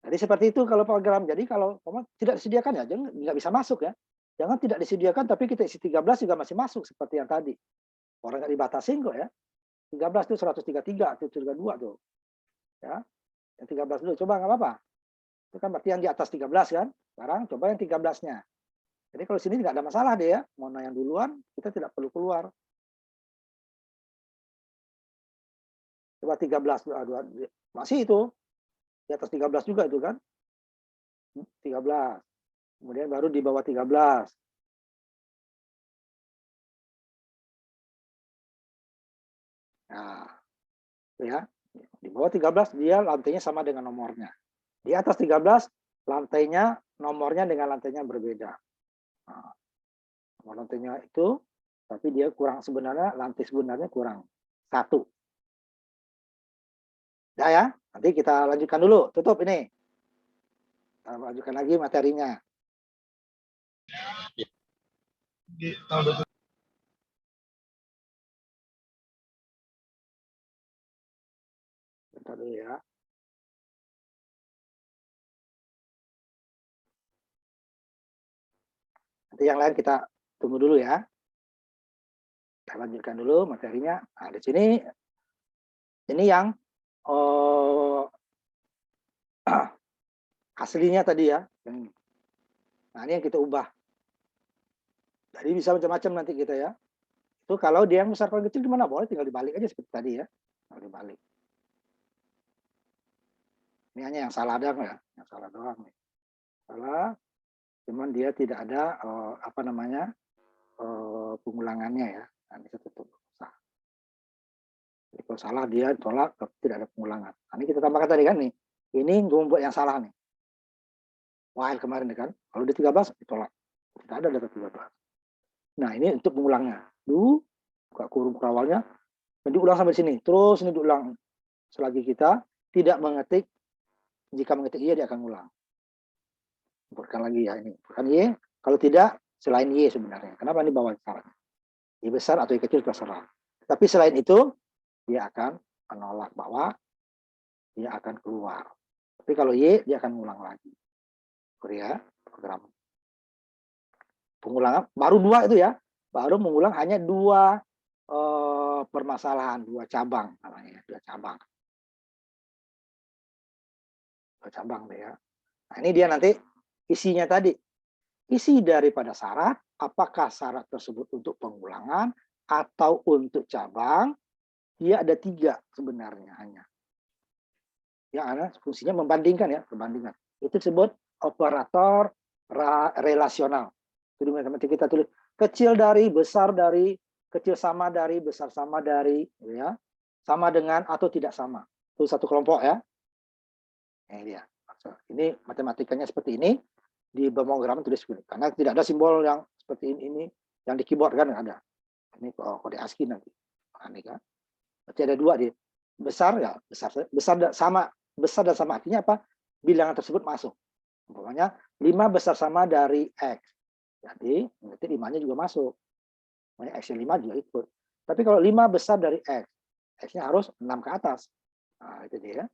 Jadi seperti itu kalau program. Jadi kalau tidak disediakan ya, jangan nggak bisa masuk ya. Jangan tidak disediakan tapi kita isi 13 juga masih masuk seperti yang tadi. Orang nggak dibatasin kok ya. 13 itu 133, itu 32 tuh. Ya. Yang 13 dulu, coba nggak apa-apa. Itu kan berarti yang di atas 13 kan. Sekarang coba yang 13-nya. Jadi kalau sini nggak ada masalah deh ya. Mana yang duluan, kita tidak perlu keluar. Coba 13, masih itu. Di atas 13 juga itu kan. 13. Kemudian baru di bawah 13. Nah, ya. Di bawah 13 dia lantainya sama dengan nomornya. Di atas 13 lantainya nomornya dengan lantainya berbeda. Nah, nomor lantainya itu tapi dia kurang sebenarnya lantai sebenarnya kurang 1. Udah ya, nanti kita lanjutkan dulu. Tutup ini. Kita lanjutkan lagi materinya. Bentar dulu ya. Nanti yang lain kita tunggu dulu ya. Kita lanjutkan dulu materinya. Nah, di sini ini yang aslinya tadi ya. Nah, ini yang kita ubah. Jadi bisa macam-macam nanti kita ya. Itu kalau dia yang besar paling kecil gimana? Boleh tinggal dibalik aja seperti tadi ya. Tinggal dibalik. Ini hanya yang salah doang ya. Yang salah doang nih. Salah. Cuman dia tidak ada apa namanya? Pengulangannya ya. Nah, ini kita tutup. Jadi kalau salah dia tolak tidak ada pengulangan. Nah, ini kita tambahkan tadi kan nih. Ini membuat yang salah nih. While kemarin kan. Kalau di 13 ditolak. Tidak ada data 13. Nah, ini untuk pengulangnya. Dulu buka kurung awalnya dan diulang sampai sini. Terus ini diulang selagi kita tidak mengetik. Jika mengetik Y dia akan ulang. Bukan lagi ya ini. Bukan Y. Kalau tidak selain Y sebenarnya. Kenapa ini bawah syaratnya? Y besar atau Y kecil terserah. Tapi selain itu dia akan menolak bahwa dia akan keluar. Tapi kalau Y dia akan ulang lagi. Korea program pengulangan baru 2 itu ya. Baru mengulang hanya 2 permasalahan, 2 cabang namanya, 2 cabang. 2 cabang deh ya. Nah, ini dia nanti isinya tadi. Isi daripada syarat, apakah syarat tersebut untuk pengulangan atau untuk cabang? Dia ada 3 sebenarnya hanya. Yang ada fungsinya membandingkan ya, perbandingan. Itu disebut operator relasional. Jadi matematika kita tulis kecil dari, besar dari, kecil sama dari, besar sama dari, ya, sama dengan atau tidak sama. Itu satu kelompok ya. Ini dia. Ini matematikanya seperti ini. Di pemrograman tulis begini. Karena tidak ada simbol yang seperti ini yang di keyboard kan ada. Ini kode ASCII nanti. Nah, ini kan. Berarti ada 2 di besar ya, besar dan sama artinya apa? Bilangan tersebut masuk. Umpamanya 5 besar sama dari X. Jadi berarti 5-nya juga masuk. Makanya X-nya 5 juga ikut. Tapi kalau 5 besar dari X, X-nya harus 6 ke atas. Nah, itu dia.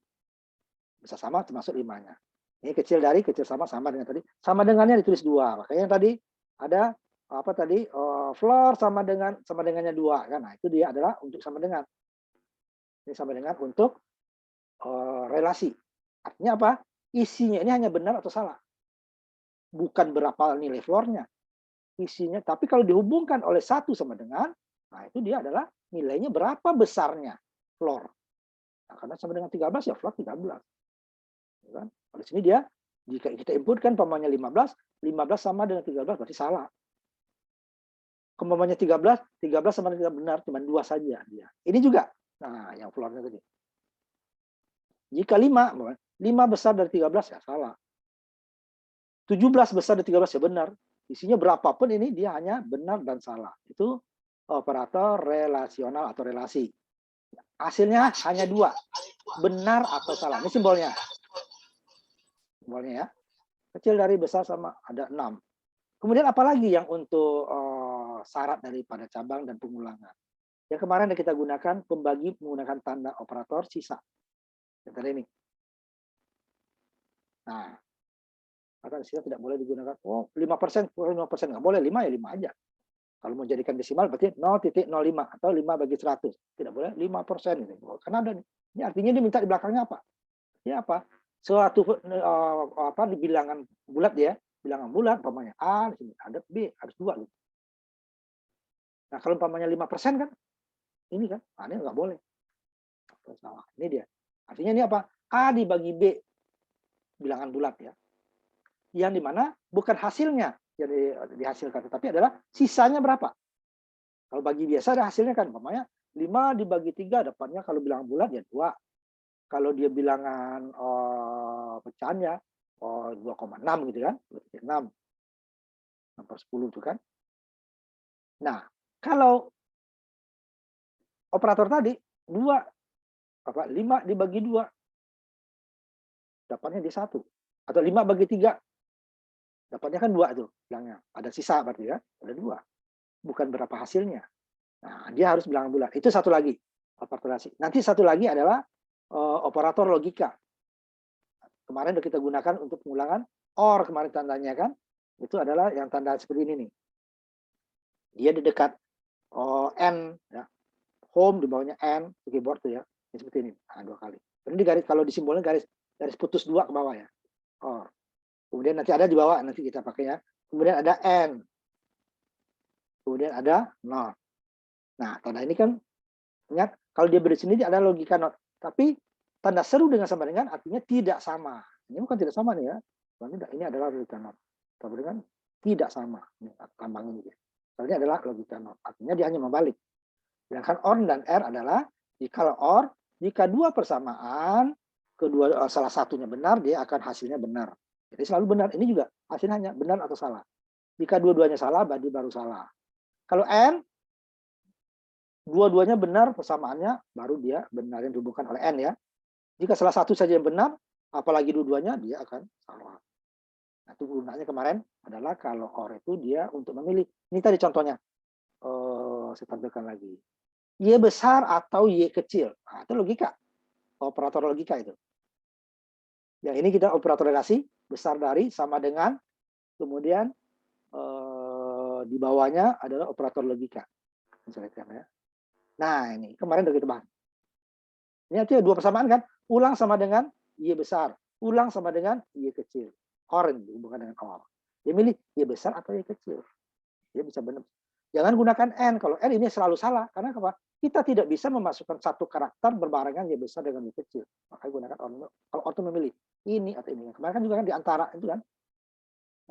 Besar sama termasuk 5-nya. Ini kecil dari, kecil sama dengan tadi. Sama dengannya ditulis 2. Makanya yang tadi ada apa tadi? Floor sama dengannya 2 kan. Nah, itu dia adalah untuk sama dengan. Ini sama dengan untuk relasi. Artinya apa? Isinya ini hanya benar atau salah. Bukan berapa nilai floornya. Isinya. Tapi kalau dihubungkan oleh 1 sama dengan, nah itu dia adalah nilainya berapa besarnya floor. Nah, karena sama dengan 13 ya floor 13. Kan? Di sini dia, jika kita inputkan umpamanya 15 sama dengan 13 berarti salah. Umpamanya 13 sama dengan benar, cuma 2 saja dia. Ini juga. Nah, yang floornya tadi. Jika 5 besar dari 13 ya salah. 17 besar dari 13 ya benar. Isinya berapapun ini dia hanya benar dan salah. Itu operator relasional atau relasi. Hasilnya hanya 2. Benar atau salah. Ini simbolnya. Simbolnya ya. Kecil dari besar sama ada 6. Kemudian apalagi yang untuk syarat daripada cabang dan pengulangan? Yang kemarin yang kita gunakan pembagi menggunakan tanda operator sisa. Yang tadi ini. Nah, kata sisa tidak boleh digunakan. Oh, 5%, 5% nggak boleh, 5 ya 5 aja. Kalau mau jadikan desimal berarti 0,05 atau 5 bagi 100. Tidak boleh 5%. Karena ada ini artinya dia minta di belakangnya apa? Ya apa? Suatu di bilangan bulat ya, bilangan bulat umpamanya A di sini ada B harus 2 gitu. Nah, kalau umpamanya 5% kan ini kan, ini nggak boleh. Salah. Ini dia. Artinya ini apa? A dibagi B bilangan bulat ya. Yang dimana bukan hasilnya jadi dihasilkan, tetapi adalah sisanya berapa. Kalau bagi biasa ada hasilnya kan, umpamanya 5 dibagi 3 dapatnya kalau bilangan bulat ya 2. Kalau dia bilangan pecahannya 2,6 gitu kan, 2,6 per 10 itu kan. Nah, kalau operator tadi 5 dibagi 2 dapatnya di 1 atau 5 bagi 3 dapatnya kan 2 tuh bilangnya. Ada sisa berarti ya, ada 2. Bukan berapa hasilnya. Nah, dia harus bilangan bulat. Itu satu lagi operator. Nanti satu lagi adalah operator logika. Kemarin kita gunakan untuk pengulangan OR kemarin tandanya kan. Itu adalah yang tanda seperti ini nih. Dia di dekat N ya. Home di bawahnya N, keyboard tuh ya. Ini seperti ini. Nah, 2 kali. Ini di garis, kalau di simbolnya garis putus 2 ke bawah ya. OR. Kemudian nanti ada di bawah, nanti kita pakai ya. Kemudian ada N. Kemudian ada not. Nah, tanda ini kan, ingat, kalau dia beri sini ada logika not. Tapi tanda seru dengan sama dengan artinya tidak sama. Ini bukan tidak sama nih ya. Ini adalah logika not. Sama dengan tidak sama. Ini tambang ini. Ini adalah logika not. Artinya dia hanya membalik. Sedangkan OR dan R adalah, jika OR, jika dua persamaan, salah satunya benar, dia akan hasilnya benar. Jadi selalu benar. Ini juga hasilnya hanya benar atau salah. Jika dua-duanya salah, berarti baru salah. Kalau N, dua-duanya benar persamaannya, baru dia benar yang dihubungkan oleh N ya. Jika salah satu saja yang benar, apalagi dua-duanya, dia akan salah. Nah, itu gunanya kemarin adalah kalau OR itu dia untuk memilih. Ini tadi contohnya. Saya tampilkan lagi. Y besar atau Y kecil. Nah, itu logika. Operator logika itu. Yang ini kita operator relasi, besar dari, sama dengan, kemudian di bawahnya adalah operator logika. Ya. Nah, ini kemarin udah kita bahas. Ini artinya dua persamaan kan? Ulang sama dengan Y besar. Ulang sama dengan Y kecil. OR dihubungkan dengan OR. Dia milih Y besar atau Y kecil. Dia bisa benar. Jangan gunakan N. Kalau N ini selalu salah. Karena apa? Kita tidak bisa memasukkan satu karakter berbarengan Y besar dengan Y kecil. Makanya gunakan OR. Kalau OR itu memilih ini atau ini. Kemarin kan juga kan di antara itu kan.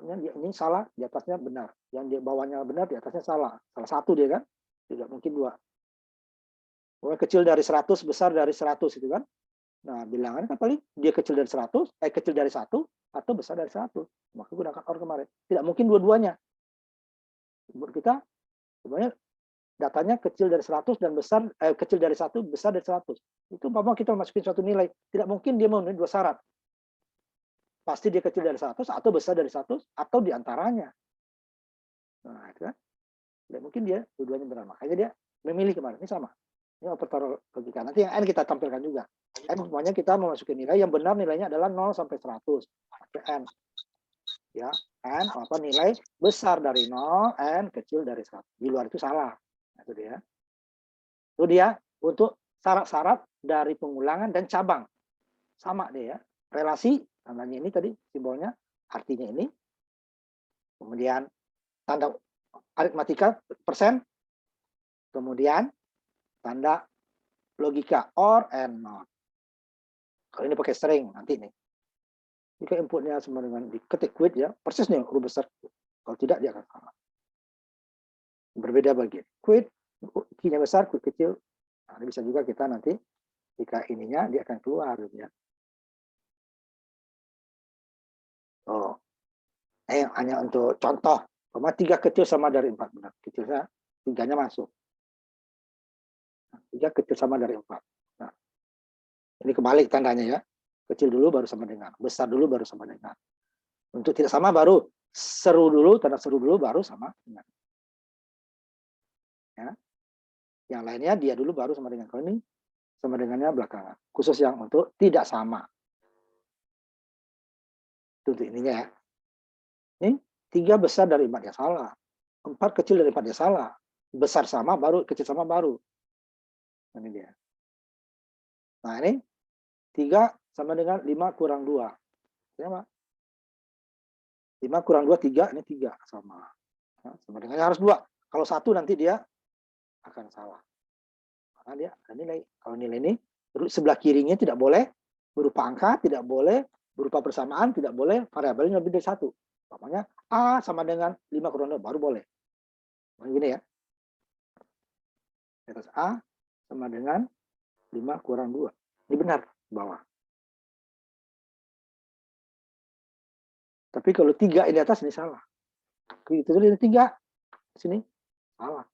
Ini salah, di atasnya benar. Yang di bawahnya benar, di atasnya salah. Salah satu dia kan. Tidak mungkin dua. Kecil dari 100, besar dari 100 itu kan. Nah, bilangan kan paling dia kecil dari 100, kecil dari 1 atau besar dari 100. Maka gunakan OR kemarin. Tidak mungkin dua-duanya. Menurut kita sebenarnya datanya kecil dari 100 dan besar kecil dari 1, besar dari 100. Itu umpama kita masukin suatu nilai, tidak mungkin dia memenuhi dua syarat. Pasti dia kecil dari 100 atau besar dari 100 atau diantaranya. Nah, itu kan. Tidak mungkin dia dua-duanya benar. Makanya dia memilih kemarin. Ini sama. Ini operator logika. Nanti yang N kita tampilkan juga. N semuanya kita memasukin nilai yang benar nilainya adalah 0 sampai 100. Pakai N. Ya, N apa nilai besar dari 0, N kecil dari 100. Di luar itu salah. Nah, itu dia. Itu dia untuk syarat-syarat dari pengulangan dan cabang. Sama deh ya. Relasi tandanya ini tadi simbolnya, artinya ini. Kemudian tanda aritmatika persen. Kemudian tanda logika OR and NOT. Kalau ini pakai string nanti nih. Jika inputnya sama dengan diketik quit ya, persis nih huruf besar. Kalau tidak dia akan salah. Berbeda bagian. Quit, key-nya besar, quit kecil. Nah, bisa juga kita nanti jika ininya dia akan keluar ya. Oh, hanya untuk contoh, 3 kecil sama dari 4 benar. Kecilnya 3-nya masuk. 3 kecil sama dari 4. Nah, ini kebalik tandanya ya. Kecil dulu baru sama dengan, besar dulu baru sama dengan. Untuk tidak sama baru seru dulu, tanda seru dulu, baru sama dengan. Ya. Yang lainnya dia dulu baru sama dengan. Kalau ini sama dengannya belakangan. Khusus yang untuk tidak sama. Itu untuk ininya ya. Ini 3 besar dari 4 ya salah. 4 kecil dari 4 ya salah. Besar sama baru, kecil sama baru. Ini dia. Nah ini 3 sama dengan 5 kurang 2. Ya, Pak? 5 kurang 2, 3. Ini 3 sama. Nah, sama dengannya harus 2. Kalau 1 nanti dia akan salah. Karena dia akan nilai. Kalau nilai ini, sebelah kirinya tidak boleh berupa angka, tidak boleh berupa persamaan, tidak boleh variabelnya lebih dari 1. Namanya A sama dengan 5 kurang 2, baru boleh. Begini ya. Di atas A sama dengan 5 kurang 2. Ini benar, bawah. Tapi kalau 3 ini atas, ini salah. Itu ini 3. Sini, salah.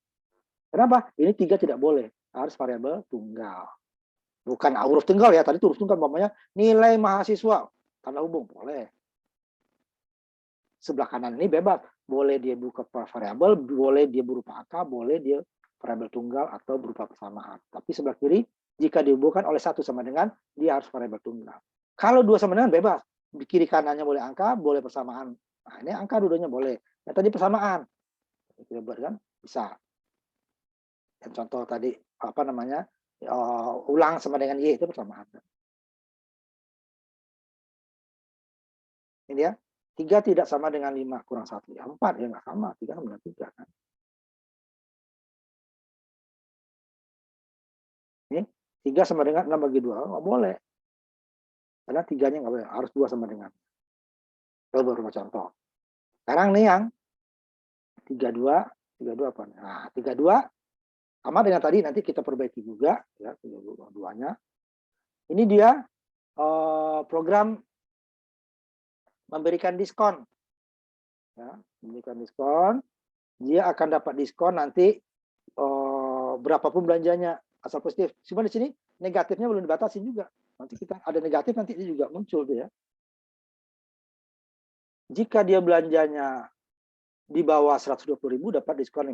Kenapa? Ini 3 tidak boleh. Harus variabel tunggal. Bukan huruf tunggal ya. Tadi huruf tunggal, umpamanya nilai mahasiswa. Tanda hubung, boleh. Sebelah kanan ini bebas. Boleh dia buka variabel, boleh dia berupa angka, boleh dia variabel tunggal atau berupa persamaan. Tapi sebelah kiri, jika dihubungkan oleh 1 sama dengan, dia harus variabel tunggal. Kalau 2 sama dengan, bebas. Di kiri kanannya boleh angka, boleh persamaan. Nah, ini angka dua-duanya boleh. Yang tadi persamaan. Kita buat kan? Bisa. Yang contoh tadi, apa namanya, ulang sama dengan Y, itu persamaan. Ini ya. 3 tidak sama dengan 5 kurang 1. Ya 4, ya nggak sama. 3 sama dengan 3 kan. Ini 3 sama dengan 6 bagi 2. Nggak boleh. Karena 3-nya nggak boleh. Harus 2 sama dengan. Itu beberapa contoh. Sekarang nih yang 32. 32 apa? Nah, 32 sama dengan tadi, nanti kita perbaiki juga. Ya, 32-nya. Ini dia program memberikan diskon. Ya, memberikan diskon. Dia akan dapat diskon nanti berapapun belanjanya, asal positif. Cuma di sini negatifnya belum dibatasi juga. Nanti kita ada negatif, nanti dia juga muncul tuh ya. Jika dia belanjanya di bawah 120.000 dapat diskon 5%.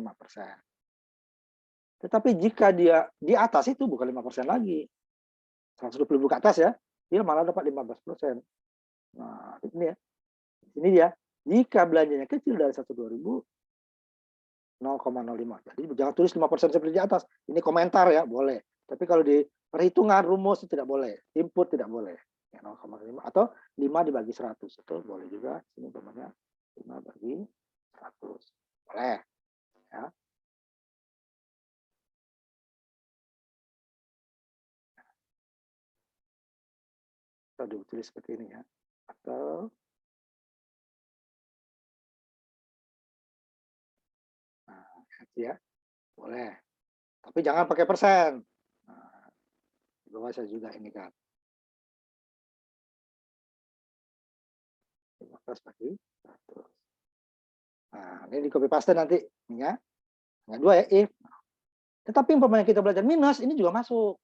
Tetapi jika dia di atas itu bukan 5% lagi. 120.000 ke atas ya, dia malah dapat 15%. Nah, ini ya. Ini dia. Jika belanjanya kecil dari 120.000, 0,05. Jadi jangan tulis 5% seperti di atas. Ini komentar ya, boleh. Tapi kalau di perhitungan rumus itu tidak boleh. Input tidak boleh. Ya, 0,5 atau 5 dibagi 100. Itu boleh juga. Ini umpamanya 5 bagi 100. Boleh. Ya. Atau ditulis seperti ini ya. Atau ya, boleh. Tapi jangan pakai persen. Nah, di bawah saya juga ini kan. 15 bagi 100. Nah, ini di copy paste nanti ya. Yang 2 ya, if. Tetapi umpamanya kita belajar minus, ini juga masuk.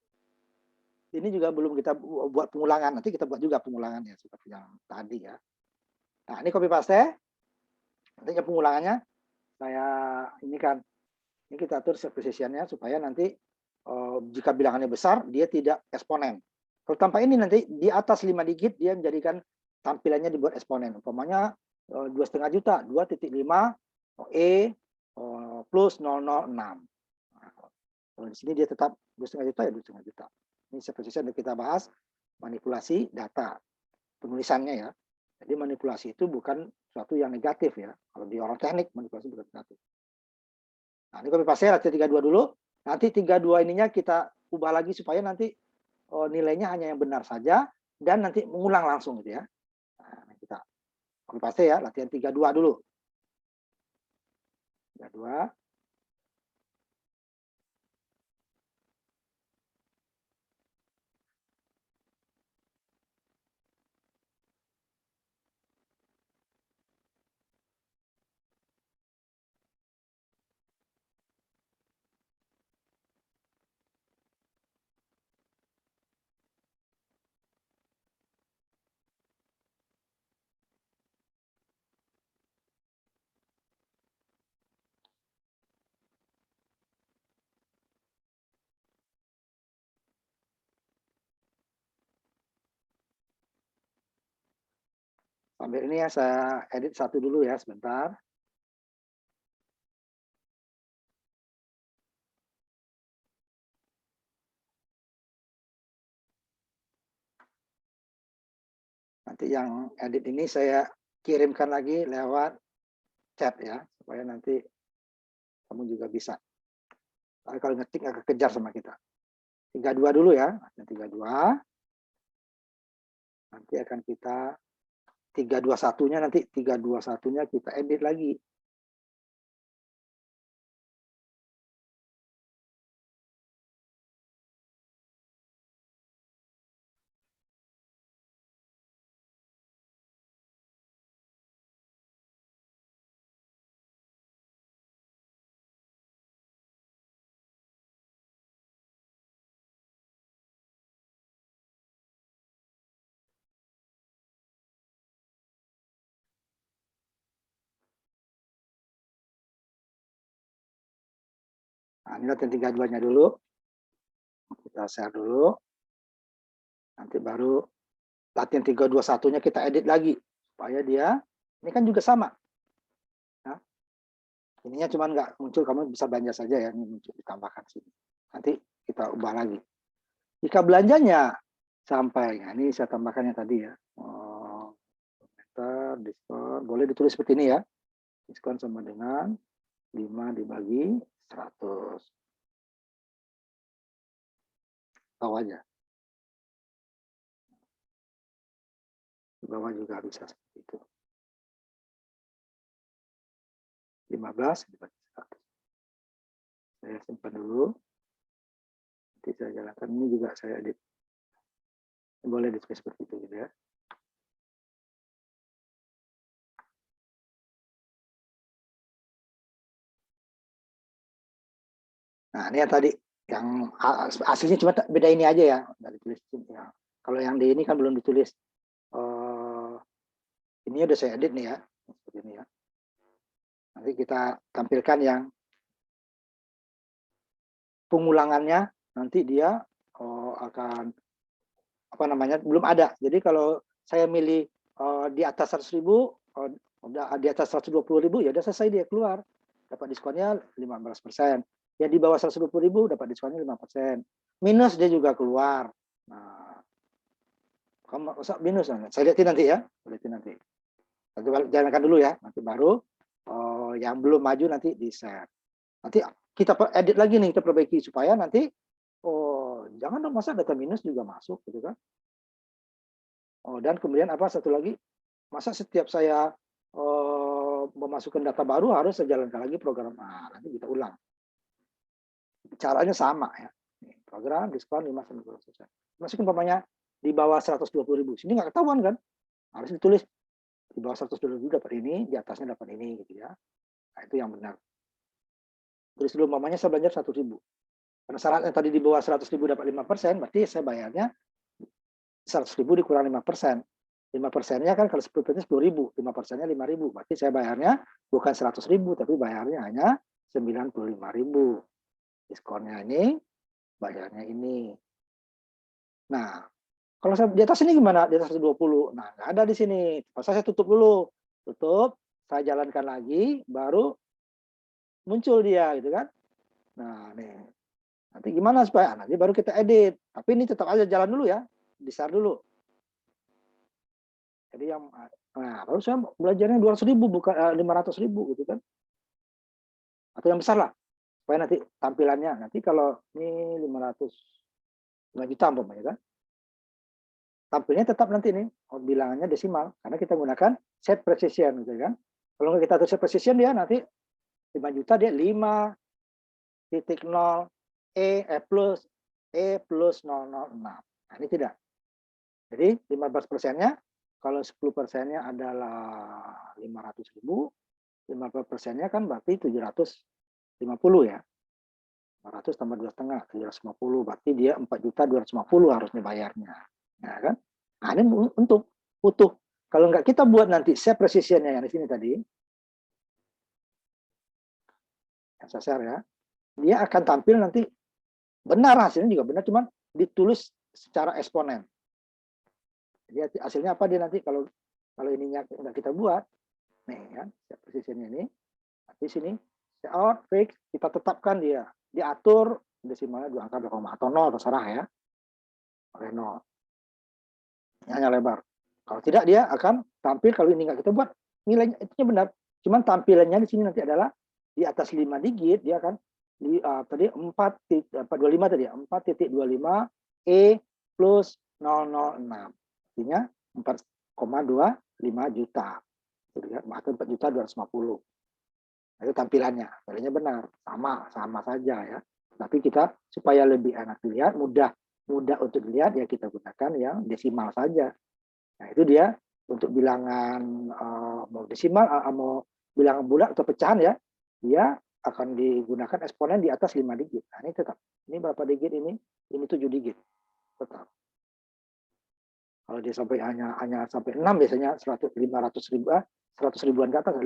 Ini juga belum kita buat pengulangan. Nanti kita buat juga pengulangannya seperti yang tadi ya. Nah, ini copy paste. Nanti pengulangannya saya ini kan. Ini kita atur precision-nya supaya nanti jika bilangannya besar, dia tidak eksponen. Kalau tanpa ini nanti di atas 5 digit dia menjadikan tampilannya dibuat eksponen. Umpamanya 2,5 juta, 2,5 E plus 006. Nah, kalau di sini dia tetap 2,5 juta ya 2,5 juta. Ini seperti yang kita bahas manipulasi data penulisannya ya. Jadi manipulasi itu bukan sesuatu yang negatif ya. Kalau di orang teknik manipulasi bukan negatif. Nah, ini copy paste latihan 32 dulu. Nanti 32 ininya kita ubah lagi supaya nanti nilainya hanya yang benar saja dan nanti mengulang langsung gitu ya. Nah, kita copy paste ya, latihan 32 dulu. 32. Sambil ini ya saya edit satu dulu ya sebentar. Nanti yang edit ini saya kirimkan lagi lewat chat ya, supaya nanti kamu juga bisa. Tapi kalau ngetik agak kejar sama kita. 32 dulu ya, 32. Nanti akan kita 321-nya nanti 321-nya kita edit lagi. Nah, ini latihan 32-nya dulu. Kita share dulu. Nanti baru latihan 321-nya kita edit lagi. Supaya dia, ini kan juga sama. Nah, ininya cuma nggak muncul, kamu bisa belanja saja ya. Ini muncul, ditambahkan sini. Nanti kita ubah lagi. Jika belanjanya sampai, nah ini saya tambahkan yang tadi ya. Diskon, boleh ditulis seperti ini ya. Diskon sama dengan 5 dibagi 100. Tahu aja. Di bawah juga bisa seperti itu. 15 dibagi 100. Saya simpan dulu. Nanti saya jalankan. Ini juga saya edit. Boleh ditulis seperti itu gitu ya. Nah, ini yang tadi yang aslinya cuma beda ini aja ya, dari tulis ya. Kalau yang di ini kan belum ditulis. Ini udah saya edit nih ya, seperti ini ya. Nanti kita tampilkan yang pengulangannya, nanti dia akan apa namanya, belum ada. Jadi kalau saya milih di atas 100.000, di atas 120.000 ya udah selesai, dia keluar, dapat diskonnya 15%. Ya di bawah 120.000 dapat diskonnya 5%. Minus dia juga keluar. Nah, kamu usah minus, saya lihatin nanti ya, lihatin nanti. Jalankan dulu ya, nanti baru yang belum maju nanti di share. Nanti kita edit lagi nih, kita perbaiki supaya nanti jangan dong masa data minus juga masuk gitu kan. Dan kemudian apa satu lagi, masa setiap saya memasukkan data baru harus saya jalankan lagi program. Nanti kita ulang. Caranya sama ya. Program diskon 5-20%. Masukin umpamanya di bawah 120.000. Sini nggak ketahuan kan? Harus ditulis di bawah 120.000 dapat ini, di atasnya dapat ini gitu ya. Nah, itu yang benar. Tulis dulu umpamanya saya belanja 100.000. Karena syaratnya tadi di bawah 100.000 dapat 5%, berarti saya bayarnya 100.000 dikurang 5%. 5%-nya kan kalau 10%-nya 10.000, 5%-nya 5.000. Berarti saya bayarnya bukan 100.000, tapi bayarnya hanya 95.000. Diskonnya ini, bayarnya ini. Nah, kalau saya di atas ini gimana? Di atas 120. Nah, nggak ada di sini. Pas saya tutup dulu. Tutup, saya jalankan lagi, baru muncul dia gitu kan. Nah, nih. Nanti gimana supaya nanti baru kita edit. Tapi ini tetap aja jalan dulu ya. Di-share dulu. Jadi yang baru saya belajarnya 200.000 bukan 500.000 gitu kan. Atau yang besar lah. Supaya nanti tampilannya, nanti kalau ini 5 juta umpamanya kan, tampilnya tetap nanti nih bilangannya desimal karena kita gunakan set precision gitu kan. Kalau kita atur set precision dia nanti 5 juta dia 5.0 plus 006. Nah, ini tidak. Jadi 15%-nya kalau 10%-nya adalah 500.000, 15%-nya kan berarti 750 ya. 500 tambah 2,5, 750, berarti dia 4.250 harusnya bayarnya. Ya kan? Nah, ini untuk utuh. Kalau enggak kita buat nanti set precision-nya yang di sini tadi. Yang saya share ya. Dia akan tampil nanti benar, hasilnya juga benar, cuman ditulis secara eksponen. Jadi hasilnya apa dia nanti kalau Kalau ininya nggak kita buat, nih kan, precision ini, di sini, out, fix, kita tetapkan dia, diatur desimalnya 2 angka, atau 0, terserah ya, oleh 0. Hanya lebar. Kalau tidak dia akan tampil, kalau ini nggak kita buat, nilainya itu benar. Cuman tampilannya di sini nanti adalah di atas 5 digit, dia akan tadi 4.25 tadi ya, 4.25 E plus 006. Artinya 4,25 juta. Atau 4.250. Itu tampilannya. Tampilannya benar, sama saja ya. Tapi kita supaya lebih enak dilihat, mudah untuk dilihat ya kita gunakan yang desimal saja. Nah, itu dia untuk bilangan mau desimal, mau bilangan bulat atau pecahan ya, dia akan digunakan eksponen di atas 5 digit. Nah, ini tetap. Ini berapa digit ini? Ini 7 digit. Tetap. Kalau dia sampai hanya sampai 6 biasanya 100 ribuan ke atas,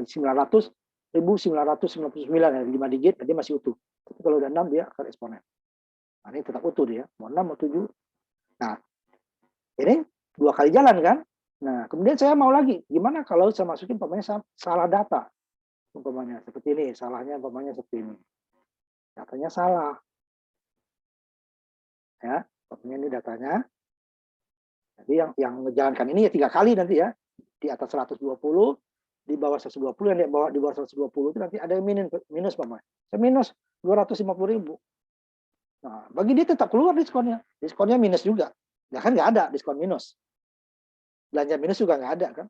999 ya, 5 digit dia masih utuh. Tapi kalau udah 6 dia akan eksponen. Nah, ini tetap utuh dia, mau 6 mau 7. Nah, ini 2 kali jalan kan? Nah, kemudian saya mau lagi, gimana kalau saya masukin umpamanya salah data? Umpamanya seperti ini, salahnya umpamanya seperti ini. Datanya salah. Ya, umpamanya ini datanya. Jadi yang menjalankan ini ya 3 kali nanti ya. Di atas 120, di bawah 120, yang di bawah 120 itu nanti ada yang minus umpamanya. Saya minus 250.000. Nah, bagi dia tetap keluar diskonnya. Diskonnya minus juga. Ya kan nggak ada diskon minus. Belanja minus juga nggak ada kan.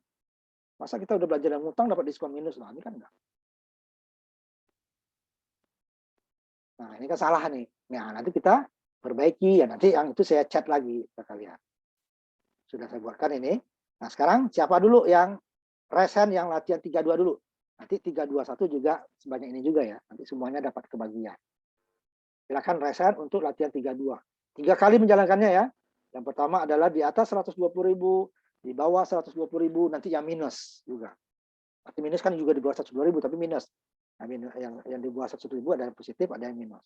Masa kita udah belanja dan ngutang dapat diskon minus? Nah, ini kan enggak. Nah, ini kan salah nih. Nah, nanti kita perbaiki ya. Nanti yang itu saya chat lagi ke kalian. Sudah saya buatkan ini. Nah, sekarang siapa dulu yang resen yang latihan 32 dulu? Nanti 321 juga sebanyak ini juga ya. Nanti semuanya dapat kebagian. Silakan resen untuk latihan 32. 3 kali menjalankannya ya. Yang pertama adalah di atas 120.000, di bawah 120.000, nanti yang minus juga. Arti minus kan juga di bawah 120.000 tapi minus. Nah, yang di bawah 100.000 ada yang positif, ada yang minus.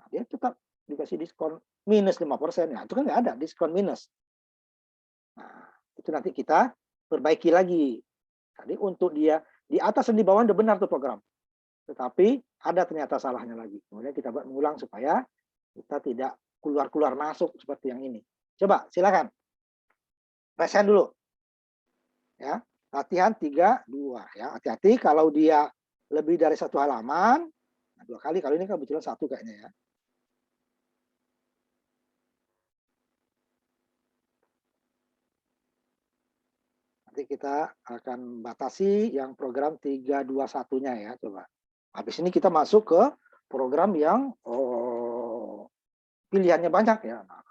Nah, dia tetap dikasih diskon minus 5%. Nah, itu kan nggak ada diskon minus. Nah, itu nanti kita perbaiki lagi. Tadi untuk dia di atas dan di bawah udah benar tuh program. Tetapi ada ternyata salahnya lagi. Kemudian kita buat mengulang supaya kita tidak keluar-keluar masuk seperti yang ini. Coba silakan. Resen dulu. Ya, latihan 32 ya. Hati-hati kalau dia lebih dari 1 halaman, nah 2 kali, kalau ini kan kebetulan 1 kayaknya ya. Nanti kita akan batasi yang program 321-nya ya, coba. Habis ini kita masuk ke program yang pilihannya banyak ya. Nah,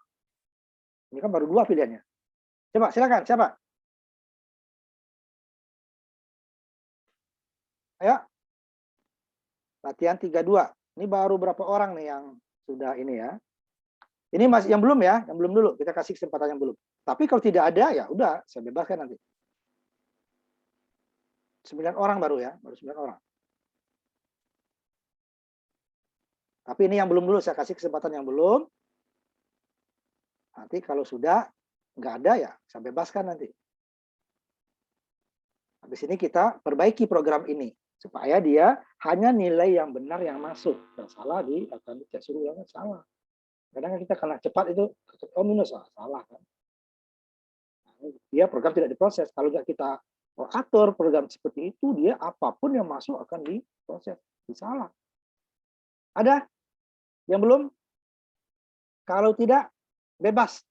ini kan baru 2 pilihannya. Coba silakan, siapa? Ayo. Latihan 32. Ini baru berapa orang nih yang sudah ini ya. Ini masih yang belum ya, yang belum dulu. Kita kasih kesempatan yang belum. Tapi kalau tidak ada ya udah, saya bebaskan nanti. 9 orang baru ya, baru 9 orang. Tapi ini yang belum dulu, saya kasih kesempatan yang belum. Nanti kalau sudah nggak ada ya, saya bebaskan nanti. Habis ini kita perbaiki program ini supaya dia hanya nilai yang benar yang masuk. Yang salah akan dicek suruh yang salah. Kadang kita karena cepat itu minus salah kan. Dia program tidak diproses. Kalau nggak kita atur program seperti itu, dia apapun yang masuk akan diproses. Salah. Ada yang belum? Kalau tidak, bebas.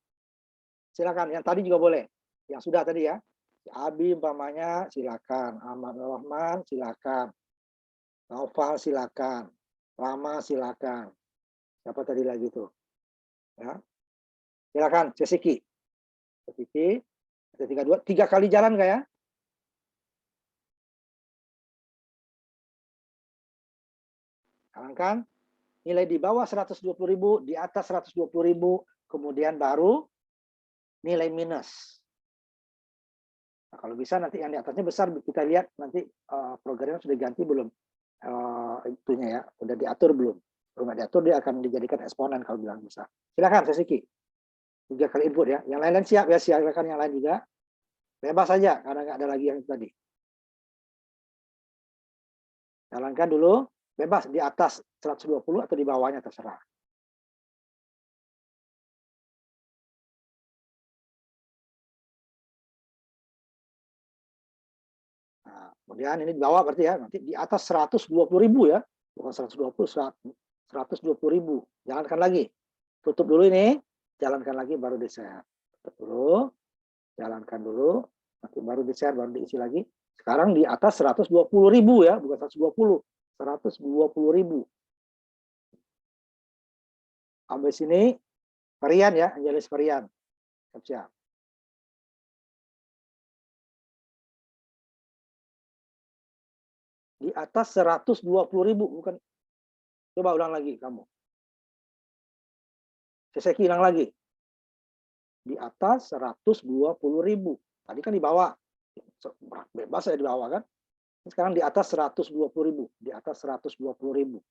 Silakan. Yang tadi juga boleh. Yang sudah tadi ya. Abi umpamanya silakan, Ahmad Rahman silakan, Naufal silakan, Rama silakan. Siapa tadi lagi tuh? Ya. Silakan, Cesiki. Cesiki, 3 kali jalan nggak ya? Jalankan. Nilai di bawah 120.000, di atas 120.000, kemudian baru nilai minus. Nah, kalau bisa nanti yang di atasnya besar, kita lihat nanti programnya sudah ganti belum, itunya ya, udah diatur belum. Kalau nggak diatur dia akan dijadikan eksponen kalau bilang besar. Silakan Sesiki. 3 kali input ya. Yang lain-lain siap ya, silakan yang lain juga. Bebas saja karena nggak ada lagi yang tadi. Jalankan dulu, bebas di atas 120 atau di bawahnya terserah. Nah, kemudian ini di bawah berarti ya, nanti di atas 120.000 ya, bukan 120, 120.000. Jalankan lagi. Tutup dulu ini, jalankan lagi baru di-share. Tutup dulu, jalankan dulu, nanti baru di-share, baru diisi lagi. Sekarang di atas 120.000 ya, bukan 120, 120.000. Sampai sini varian ya, Angelis varian. Siap. Di atas 120.000, bukan. Coba ulang lagi kamu. Saya ulang lagi. Di atas 120.000. Tadi kan di bawah. Bebas saya di bawah kan. Sekarang di atas 120.000. Di atas 120.000.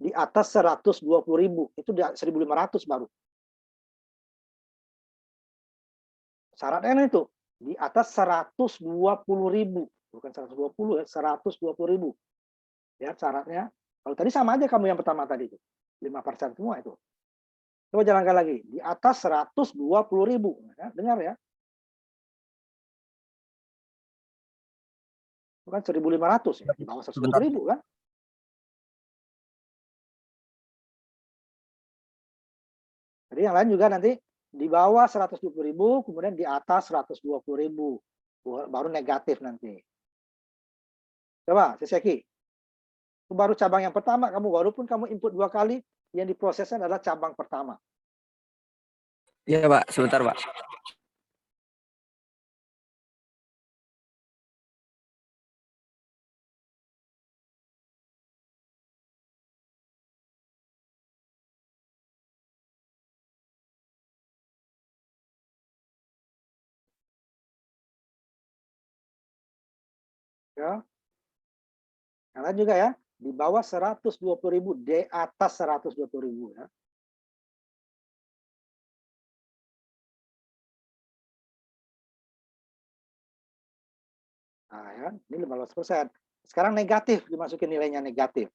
Di atas 120.000. Itu di 1.500 baru. Syaratnya itu. Di atas 120.000. Bukan 120 ya, 120.000. Ya syaratnya. Kalau tadi sama aja kamu yang pertama tadi itu. 5% semua itu. Coba jalankan lagi. Di atas 120.000. Ya, dengar ya. Bukan 1.500 ya. Di bawah 120.000 kan. Jadi yang lain juga nanti di bawah 120.000, kemudian di atas 120.000. Baru negatif nanti. Coba, Seseki. Itu baru cabang yang pertama kamu, walaupun kamu input 2 kali, yang diproseskan adalah cabang pertama. Iya, Pak. Sebentar, Pak. Ya. Yang lain juga ya, di bawah 120.000, di atas 120.000 ya. Nah, ya, ini 15%. Sekarang negatif, dimasukin nilainya negatif.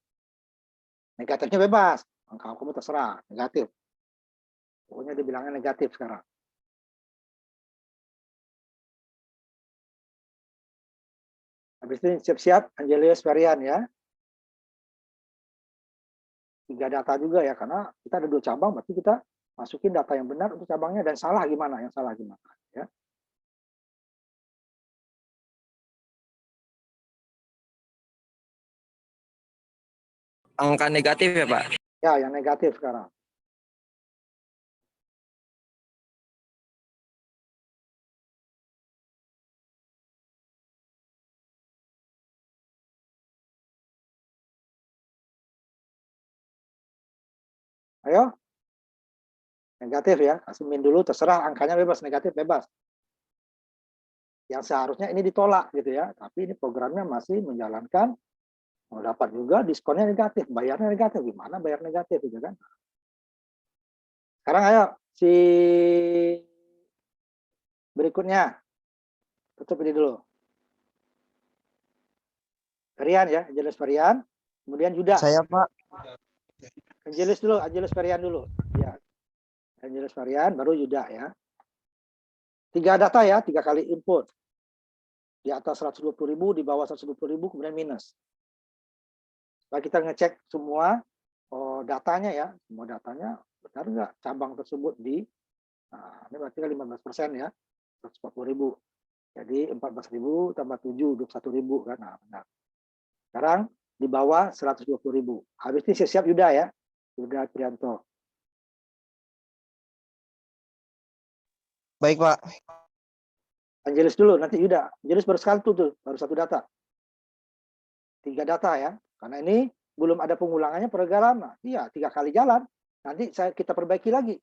Negatifnya bebas. Angka kamu terserah, negatif. Pokoknya dibilangnya negatif sekarang. Habis ini siap-siap Angelus varian ya. 3 data juga ya, karena kita ada 2 cabang, berarti kita masukin data yang benar untuk cabangnya, dan salah gimana, yang salah gimana. Ya. Angka negatif ya, Pak? Ya, yang negatif sekarang. Ayo. Negatif ya, kasih min dulu, terserah angkanya bebas, negatif bebas. Yang seharusnya ini ditolak gitu ya, tapi ini programnya masih menjalankan, mau dapat juga diskonnya negatif, bayarnya negatif, gimana bayar negatif gitu kan. Sekarang ayo si berikutnya, tutup ini dulu. Varian ya, Angelus varian, kemudian Yuda. Saya, Pak. Angelus dulu, Angelus varian dulu. Ya. Angelus varian, baru Yuda ya. 3 data ya, 3 kali input. Di atas 120.000, di bawah 120.000, kemudian minus. Nah, kita ngecek semua datanya ya, semua datanya benar nggak cabang tersebut di, nah, ini berarti kan 15% ya, 140.000. Jadi 14.000 tambah 7, 21.000 kan. Nah, benar. Sekarang di bawah 120.000. Habis ini siap Yuda ya, Yuda Trianto. Baik, Pak. Angelus dulu, nanti Yuda. Angelus baru sekali tuh, baru 1 data. 3 data ya, karena ini belum ada pengulangannya pergalaman. Iya, 3 kali jalan. Nanti kita perbaiki lagi.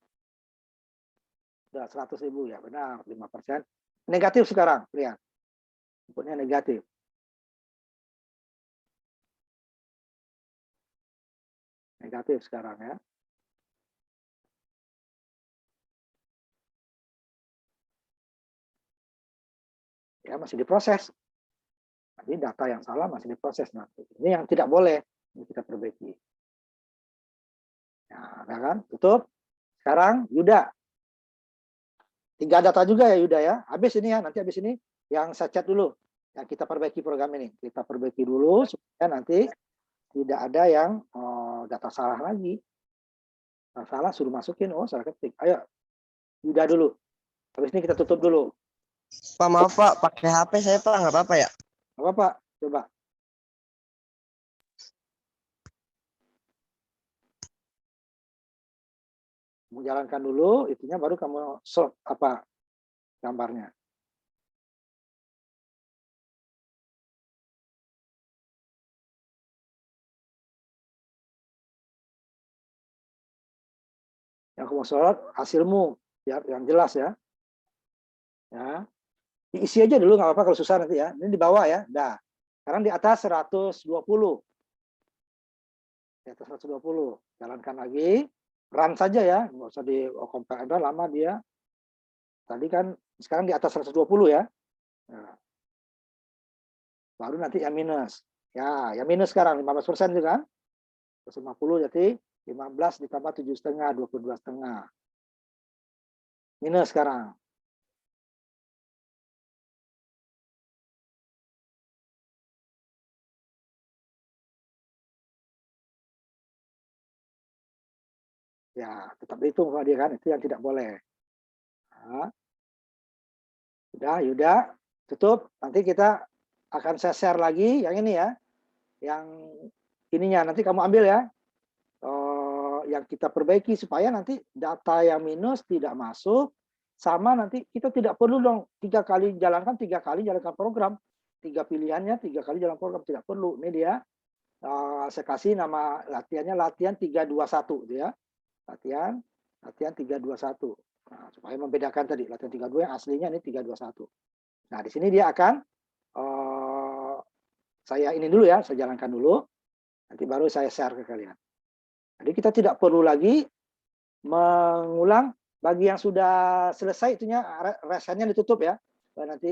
Udah 100.000 ya, benar, 5%. Negatif sekarang, lihat. Inputnya negatif. Negatif sekarang ya. Ya, masih diproses. Jadi data yang salah masih diproses nanti. Ini yang tidak boleh, ini kita perbaiki. Nah, kan? Tutup. Sekarang Yuda. 3 data juga ya Yuda ya. Habis ini ya, nanti habis ini yang saya chat dulu. Yang kita perbaiki program ini. Kita perbaiki dulu supaya nanti tidak ada yang data salah lagi. Data salah suruh masukin, salah ketik. Ayo, Yuda dulu. Habis ini kita tutup dulu. Pak, maaf Pak, pakai HP saya Pak, nggak apa-apa ya? Apa Pak? Coba. Kamu jalankan dulu, itunya baru kamu short apa gambarnya. Yang kamu sorot hasilmu, ya, yang jelas ya. Ya, diisi aja dulu nggak apa-apa kalau susah nanti ya. Ini di bawah ya, dah. Sekarang di atas 120. Di atas 120. Jalankan lagi. Run saja ya, nggak usah di compare lama dia. Tadi kan sekarang di atas 120 ya. Nah, baru nanti yang minus. Ya, yang minus sekarang 15% juga kan. 150 jadi 15 ditambah 7,5, 22,5. Minus sekarang. Ya, tetap itu kalau dia kan, itu yang tidak boleh. Nah, Yuda, tutup. Nanti kita akan saya share lagi yang ini ya. Yang ininya nanti kamu ambil ya. Yang kita perbaiki supaya nanti data yang minus tidak masuk, sama nanti kita tidak perlu dong 3 kali jalankan program. 3 pilihannya 3 kali jalan program, tidak perlu. Ini dia. Saya kasih nama latihannya latihan 321 ya. Latihan 321. Nah, supaya membedakan tadi latihan 32 yang aslinya ini 321. Nah, di sini dia akan saya ini dulu ya, saya jalankan dulu. Nanti baru saya share ke kalian. Jadi kita tidak perlu lagi mengulang bagi yang sudah selesai itunya resennya ditutup ya. Supaya nanti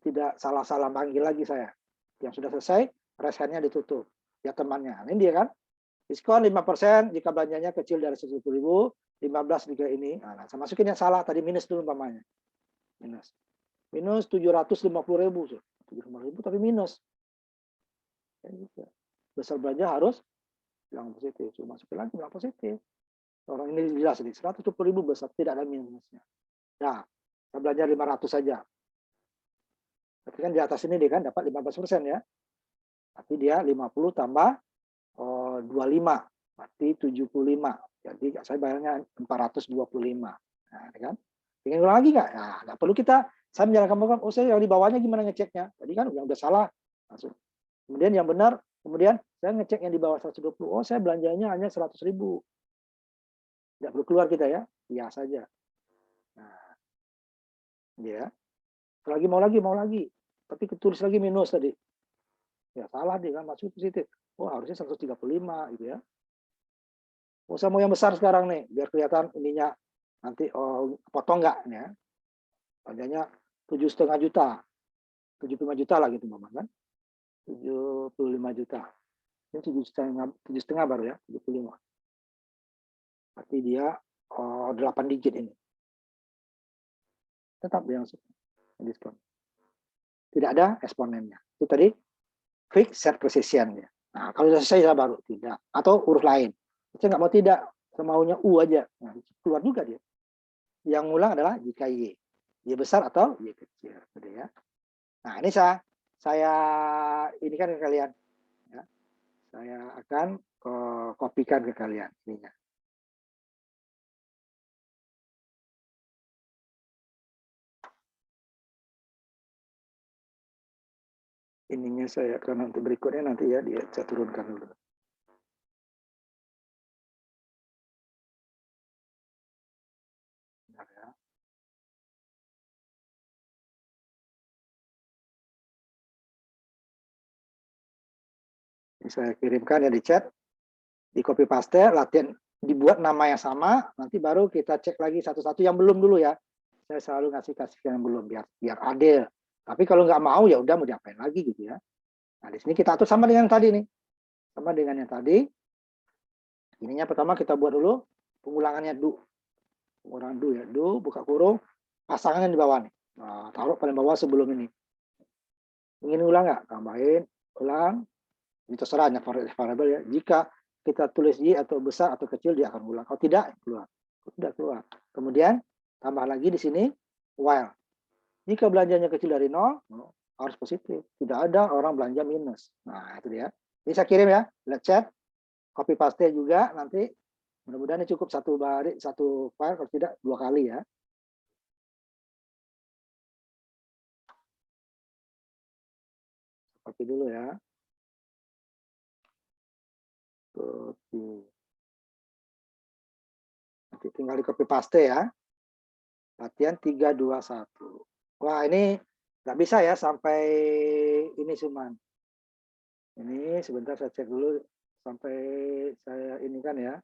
tidak salah-salah panggil lagi saya. Yang sudah selesai resennya ditutup. Ya temannya. Ini dia kan. Diskon 5% jika belanjanya kecil dari 10.000, 15 jika ini. Nah, saya masukin yang salah tadi minus dulu umpamanya. Minus 750.000. 750.000 tapi minus. Besar belanja harus bilang positif. Cuma masukin lagi bilang positif. Orang ini jelas nih 170.000 besar tidak ada minusnya. Nah, saya belanja 500 saja. Tapi kan di atas ini dia kan dapat 15% ya. Tapi dia 50 tambah 25, berarti 75. Jadi saya bayarnya 425. Nah, kan? Ingin ulang lagi nggak? Nah, nggak perlu saya menjalankan program. Saya yang di bawahnya gimana ngeceknya? Tadi kan yang udah salah. Langsung. Kemudian yang benar, kemudian saya ngecek yang di bawah 120. Saya belanjanya hanya 100.000. Tidak perlu keluar kita ya. Iya saja. Nah, ya. Lagi mau lagi. Tapi ketulis lagi minus tadi. Ya salah dia kan masuk positif. Harusnya 135 gitu ya. Saya mau yang besar sekarang nih, biar kelihatan ininya nanti potong nggak ya. Harganya 7,5 juta. 75 juta lah gitu Mama kan. 75 juta. Ini 7,5 baru ya, 75. Berarti dia 8 digit ini. Tetap yang diskon. Tidak ada eksponennya. Itu tadi fix set precision ya. Nah, kalau sudah selesai baru tidak atau huruf lain. Saya nggak mau tidak, semaunya U aja. Nah, keluar juga dia. Yang ngulang adalah jika Y. Y besar atau Y kecil. Gitu ya. Nah, ini saya ini kan ke kalian. Ya. Saya akan kopikan ke kalian ininya. Ininya saya akan nanti berikutnya nanti ya saya turunkan dulu. Bentar ya. Ini saya kirimkan ya di chat, di copy paste, latihan dibuat nama yang sama, nanti baru kita cek lagi satu-satu yang belum dulu ya. Saya selalu kasih yang belum biar adil. Tapi kalau nggak mau ya udah mau diapain lagi gitu ya. Nah di sini kita atur sama dengan yang tadi nih, sama dengan yang tadi. Ininya pertama kita buat dulu pengulangannya pengulangan ya, buka kurung, pasangannya di bawah nih. Nah, taruh paling bawah sebelum ini. Ingin ulang nggak? Tambahin, ulang. Ini terserah hanya variabel ya. Jika kita tulis Y atau besar atau kecil dia akan ulang. Kalau tidak keluar, tidak keluar. Kemudian tambah lagi di sini while. Jika belanjanya kecil dari 0, harus positif. Tidak ada orang belanja minus. Nah itu dia. Ini saya kirim ya. Let's chat. Copy paste juga nanti. Mudah-mudahan ini cukup satu file, kalau tidak 2 kali ya. Copy dulu ya. Copy. Nanti tinggal di copy paste ya. Latihan 3, 2, 1. Wah ini nggak bisa ya sampai ini cuman. Ini sebentar saya cek dulu sampai saya ini kan ya.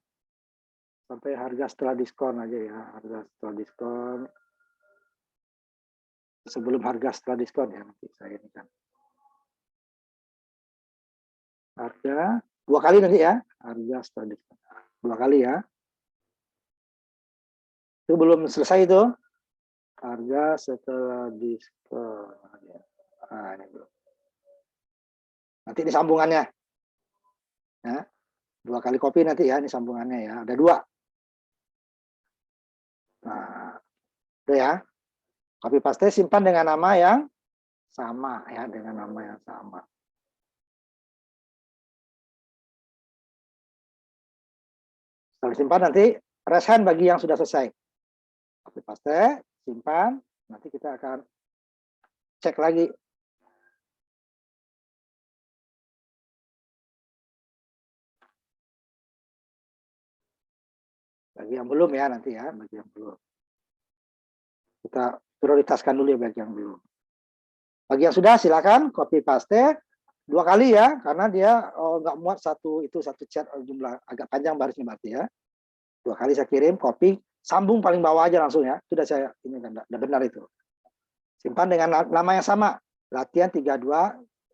Sampai harga setelah diskon aja ya. Harga setelah diskon. Sebelum harga setelah diskon ya nanti saya ini kan. Harga 2 kali nanti ya. Harga setelah diskon. 2 kali ya. Itu belum selesai itu. Harga setelah diskon. Nah, ini belum. Nanti ini sambungannya. Ya. 2 kali copy nanti ya, ini sambungannya ya. Ada 2. Nah, itu ya. Copy paste simpan dengan nama yang sama ya, dengan nama yang sama. Setelah simpan nanti raise hand bagi yang sudah selesai. Copy paste, simpan, nanti kita akan cek lagi. Bagi yang belum ya nanti ya, bagi yang belum. Kita prioritaskan dulu ya bagi yang belum. Bagi yang sudah silakan copy paste 2 kali ya, karena dia nggak muat satu chat jumlah agak panjang barisnya berarti ya. 2 kali saya kirim, copy, sambung paling bawah aja langsung ya. Sudah saya ini kan udah benar itu. Simpan dengan nama yang sama. Latihan 32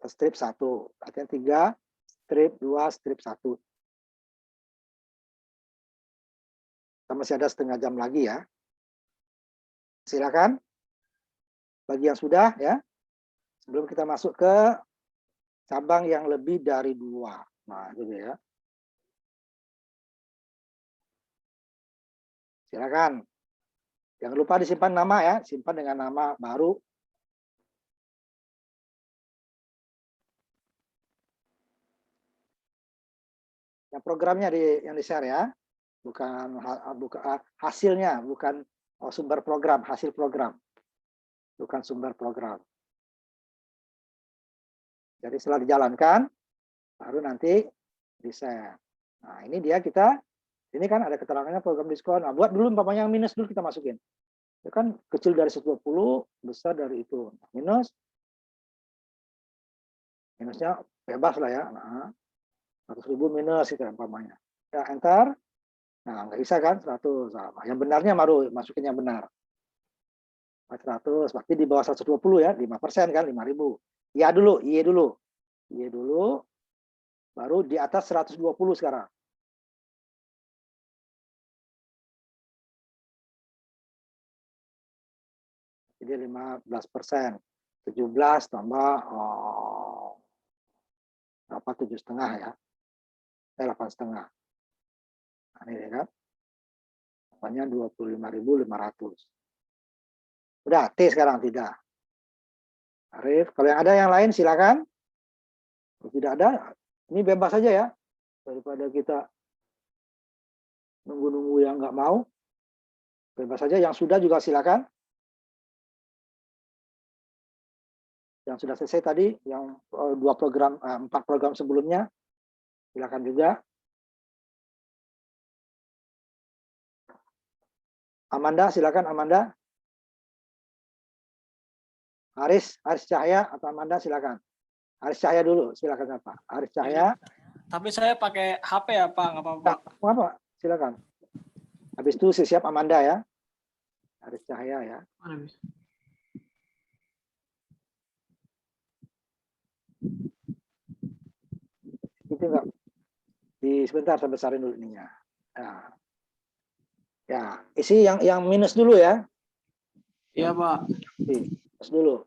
strip 1. Latihan 3 strip 2 strip 1. Kita masih ada setengah jam lagi ya. Silakan. Bagi yang sudah ya. Sebelum kita masuk ke cabang yang lebih dari 2. Nah, itu ya. Silakan. Jangan lupa disimpan nama ya, simpan dengan nama baru. Yang programnya yang di-share ya. Bukan hasilnya, bukan sumber program, hasil program. Bukan sumber program. Jadi setelah dijalankan, baru nanti di-share. Nah, ini dia ini kan ada keterangannya program diskon. Nah, buat dulu umpamanya yang minus dulu kita masukin. Itu kan kecil dari 120, besar dari itu. Minusnya bebas lah ya. Nah, 100.000 minus itu umpamanya. Ya, enter. Nah, nggak bisa kan 100. Nah, yang benarnya baru masukin yang benar. 400, berarti di bawah 120 ya, 5% kan, 5.000. Y dulu, baru di atas 120 sekarang. Jadi 15%, 17 tambah berapa 7,5 ya, 8,5. Nah, ini kan, apanya 25.500. Udah T sekarang tidak. Arif, kalau yang ada yang lain silakan. Kalau tidak ada, ini bebas saja ya. Daripada kita nunggu-nunggu yang nggak mau, bebas saja. Yang sudah juga silakan. Yang sudah selesai tadi, yang 4 program sebelumnya, silakan juga. Amanda, silakan Amanda. Haris Cahya atau Amanda silakan. Haris Cahya dulu, silakan Pak. Haris Cahya. Tapi saya pakai HP ya Pak, nggak apa-apa. Apa? Silakan. Habis itu siap Amanda ya. garis cahaya ya. Itu enggak sebentar saya besarin dulu ininya. Nah, ya, isi yang minus dulu ya. Iya, Pak. Minus dulu.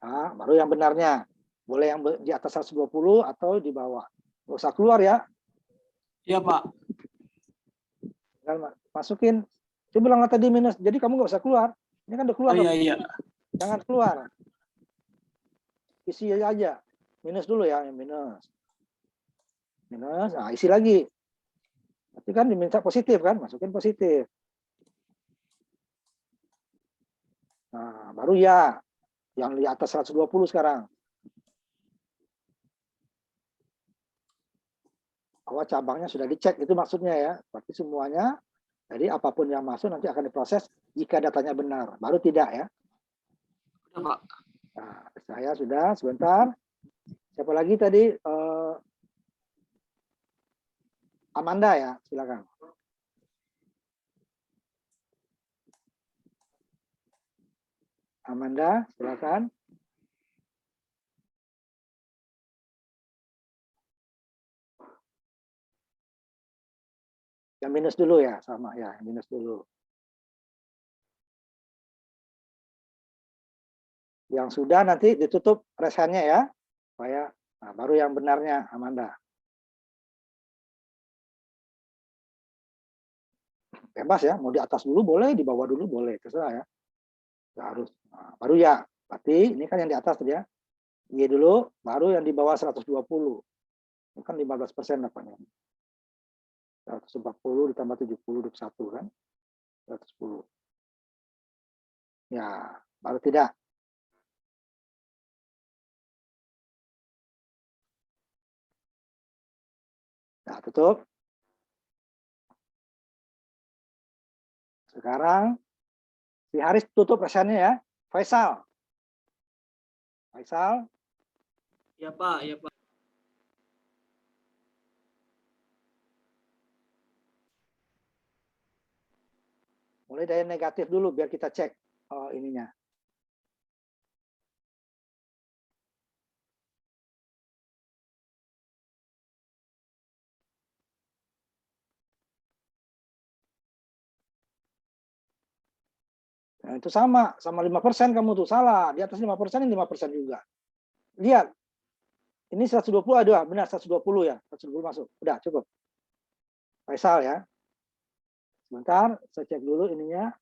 Nah, baru yang benarnya. Boleh yang di atas 120 atau di bawah. Nggak usah keluar ya. Iya, Pak. Tinggal masukin. Dia bilang tadi minus, jadi kamu nggak usah keluar. Ini kan udah keluar. Oh iya, iya. Jangan keluar. Isi aja. Minus dulu ya, minus. Minus, nah isi lagi. Berarti kan diminta positif kan, masukin positif. Nah, baru ya. Yang di atas 120 sekarang. Bahwa cabangnya sudah dicek, itu maksudnya ya. Berarti semuanya, jadi apapun yang masuk nanti akan diproses jika datanya benar. Baru tidak ya. Udah, Pak. Nah, saya sudah, sebentar. Siapa lagi tadi? Amanda ya, silakan. Amanda, silakan. Yang minus dulu ya, sama ya, yang minus dulu. Yang sudah nanti ditutup resennya ya, supaya nah, baru yang benarnya Amanda. Bebas ya, mau di atas dulu boleh, di bawah dulu boleh, terserah ya. Nggak harus. Nah, baru ya, berarti ini kan yang di atas tadi ya. Y dulu, baru yang di bawah 120. Ini kan 15% dapatnya. 140 ditambah 70, 21 kan. 110. Ya, baru tidak. Nah, tutup. Sekarang si Haris tutup resennya ya. Faisal. Faisal. Iya, Pak. Iya, Pak. Mulai dari negatif dulu biar kita cek ininya. Nah, itu sama 5% kamu tuh salah. Di atas 5% ini 5% juga. Lihat. Ini 120 ada, benar 120 ya. 120 masuk. Udah cukup. Faisal ya. Sebentar, saya cek dulu ininya.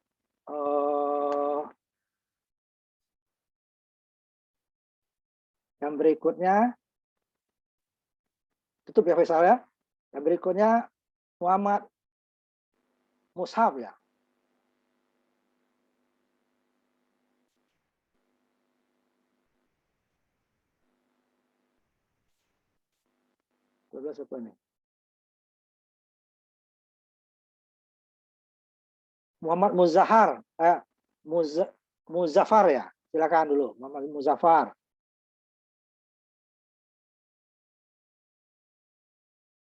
Yang berikutnya tutup ya Faisal ya. Yang berikutnya Muhammad Mushaf ya. Siapa ini? Muhammad Muzahar, Muzaffar ya. Silakan dulu, Muhammad Muzaffar.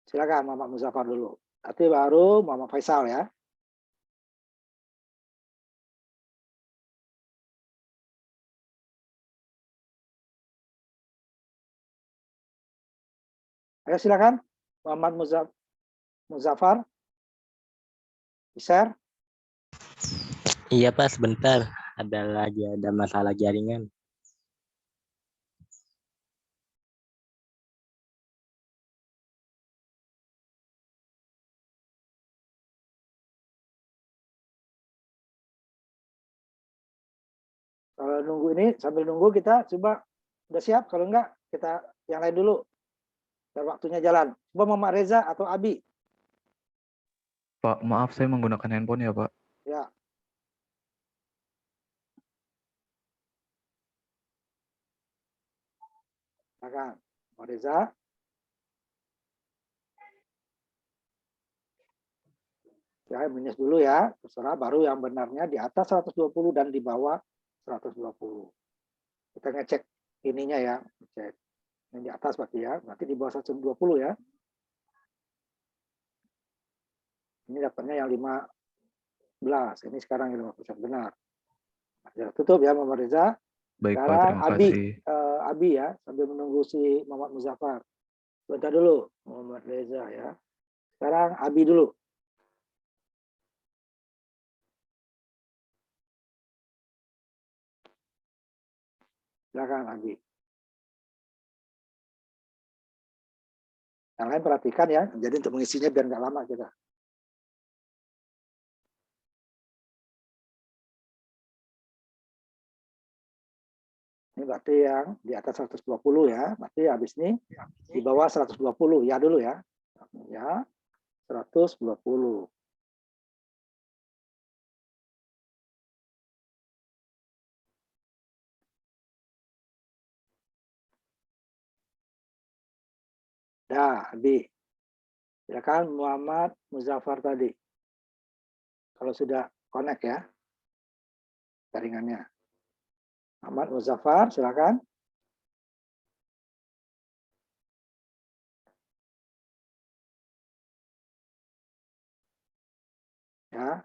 Silakan Muhammad Muzaffar dulu. Nanti baru Muhammad Faisal ya. Ayo silakan Muhammad Muzaffar. Share. Iya Pak, sebentar. Ada masalah jaringan. Kalau nunggu ini sambil nunggu kita coba udah siap. Kalau enggak kita yang lain dulu. Dan waktunya jalan. Coba Muhammad Reza atau Abi. Pak, maaf saya menggunakan handphone ya Pak. Ya. Silakan Muhammad Reza. Ya, minus dulu ya, terserah. Baru yang benarnya di atas 120 dan di bawah 120. Kita ngecek ininya ya, ngecek yang di atas berarti ya, berarti di bawah 120 ya. Ini dapatnya yang 15. Ini sekarang yang 50%. Benar. Ya, tutup ya Muhammad Reza. Baik Pak, Sekarang terima Abi, kasih. Abi ya, sambil menunggu si Muhammad Muzaffar. Bentar dulu, Muhammad Reza ya. Sekarang Abi dulu. Silakan Abi. Yang lain perhatikan ya, jadi untuk mengisinya biar nggak lama kita. Ini berarti yang di atas 120 ya, berarti habis ini di bawah 120 ya dulu ya. Ya, 120. Dah, Abi. Silakan Muhammad Muzaffar tadi. Kalau sudah connect ya, jaringannya. Muhammad Muzaffar, silakan. Ya.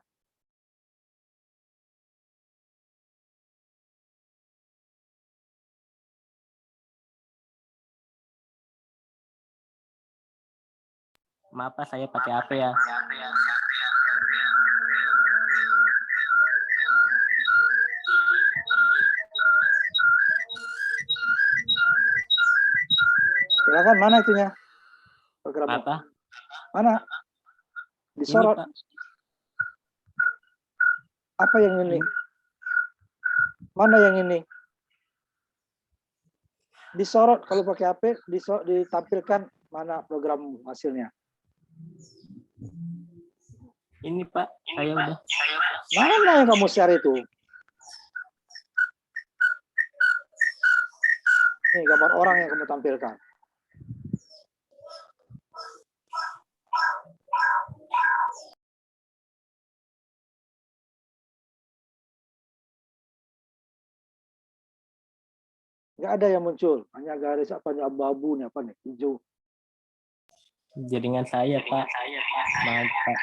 Maaf Pak, saya pakai HP ya. Silakan, mana itunya? Programnya. Maaf Pak. Mana? Disorot. Ini, Pak. Apa yang ini? Mana yang ini? Disorot kalau pakai HP, ditampilkan mana program hasilnya. Ini Pak, saya udah. Mana yang kamu share itu? Ini gambar orang yang kamu tampilkan. Nggak ada yang muncul, hanya garis apa nih, abu-abu nih, apa nih, hijau. Jaringan saya Pak. Maaf Pak.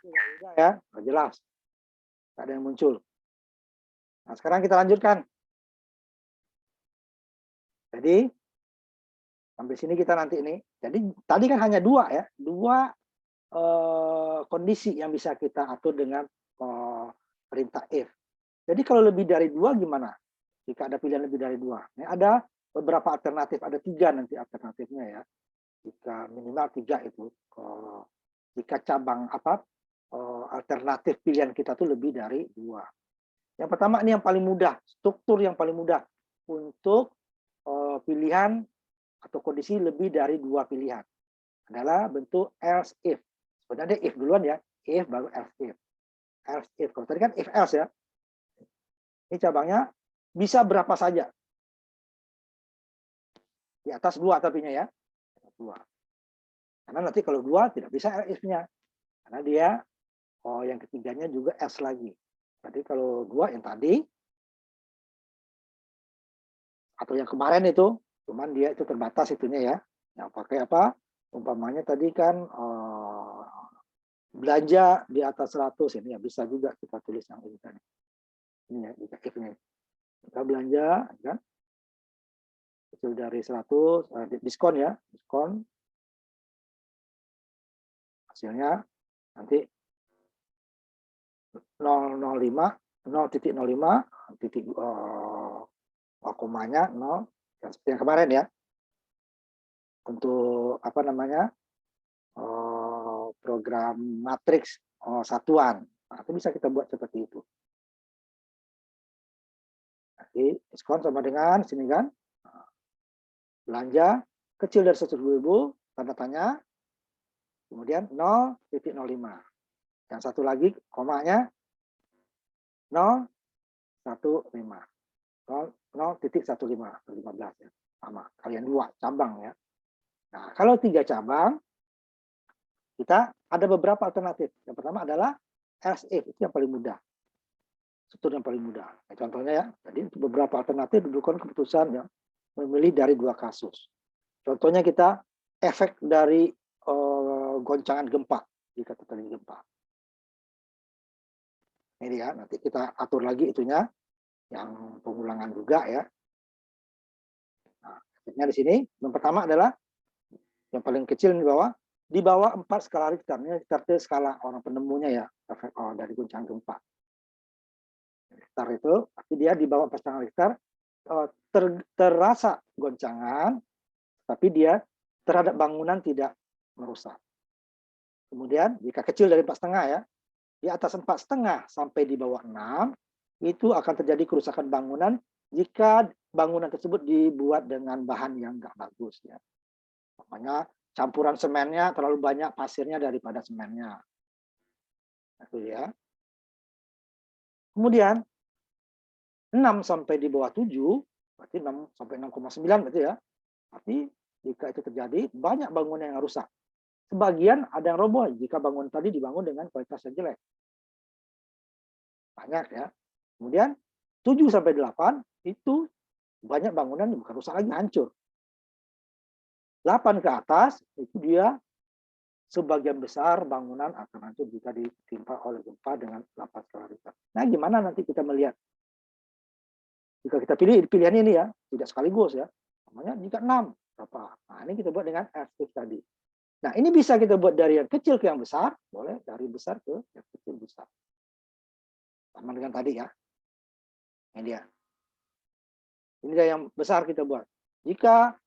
Enggak ya, nggak jelas. Nggak ada yang muncul. Nah, sekarang kita lanjutkan. Jadi, sampai sini kita nanti ini. Jadi, tadi kan hanya dua ya, dua kondisi yang bisa kita atur dengan perintah if. Jadi, kalau lebih dari dua gimana? Jika ada pilihan lebih dari dua. Ini ada beberapa alternatif, ada 3 nanti alternatifnya ya. Jika minimal 3 itu. Jika cabang alternatif pilihan kita tuh lebih dari 2. Yang pertama ini yang paling mudah, struktur yang paling mudah untuk pilihan atau kondisi lebih dari 2 pilihan adalah bentuk else if. Sebenarnya if duluan ya, if baru else if. Else if. Kalau tadi kan if else ya. Ini cabangnya bisa berapa saja. Di atas 2 tapinya ya. 2. Karena nanti kalau 2 tidak bisa else if-nya. Karena dia yang ketiganya juga else lagi. Jadi kalau 2 yang tadi atau yang kemarin itu, cuman dia itu terbatas itunya ya. Yang pakai apa? Umpamanya tadi kan belanja di atas 100 ini ya bisa juga kita tulis yang ini tadi. Ini ya, jika if ini. Kita belanja kan kecil dari 100 diskon ya, diskon hasilnya nanti 0,05 titik komanya 0 yang kemarin ya. Untuk apa namanya? Program matriks satuan. Nah, itu bisa kita buat seperti itu. Jadi diskon sama dengan sini kan. Belanja kecil dari 100.000 tanda tanya. Kemudian 0,05. Yang satu lagi komanya 0,15. 0,15 ya. Sama. Kalian 2 cabang ya. Nah, kalau 3 cabang kita ada beberapa alternatif. Yang pertama adalah else if, itu yang paling mudah. Struktur yang paling mudah. Nah, contohnya ya, jadi beberapa alternatif dudukan keputusan yang memilih dari 2 kasus. Contohnya kita efek dari goncangan gempa. jika terjadi gempa. Ini ya, nanti kita atur lagi itunya, yang pengulangan juga ya. Nah, efeknya di sini, yang pertama adalah yang paling kecil di bawah 4 skala Richter. Ini Richter itu skala orang penemunya ya, efek dari guncangan gempa. Richter itu, tapi dia di bawah 4,5 Richter, terasa goncangan, tapi dia terhadap bangunan tidak merusak. Kemudian jika kecil dari 4,5 ya, di atas 4,5 sampai di bawah 6, itu akan terjadi kerusakan bangunan jika bangunan tersebut dibuat dengan bahan yang nggak bagus ya. Makanya campuran semennya terlalu banyak pasirnya daripada semennya. Itu ya. Kemudian 6 sampai di bawah 7, berarti 6 sampai 6,9 berarti ya. Tapi jika itu terjadi, banyak bangunan yang rusak. Sebagian ada yang roboh jika bangunan tadi dibangun dengan kualitas yang jelek. Banyak ya. Kemudian 7 sampai 8 itu banyak bangunan yang bukan rusak lagi, hancur. 8 ke atas itu dia sebagian besar bangunan akan hancur jika ditimpa oleh gempa dengan 8 skala Richter. Nah, gimana nanti kita melihat? Jika kita pilih pilihan ini ya, tidak sekaligus ya. Namanya jika 6 berapa? Nah, ini kita buat dengan R-shift tadi. Nah, ini bisa kita buat dari yang kecil ke yang besar, boleh dari besar ke yang kecil besar. Sama dengan tadi ya. Ini dia. Ini dia yang besar kita buat. Jika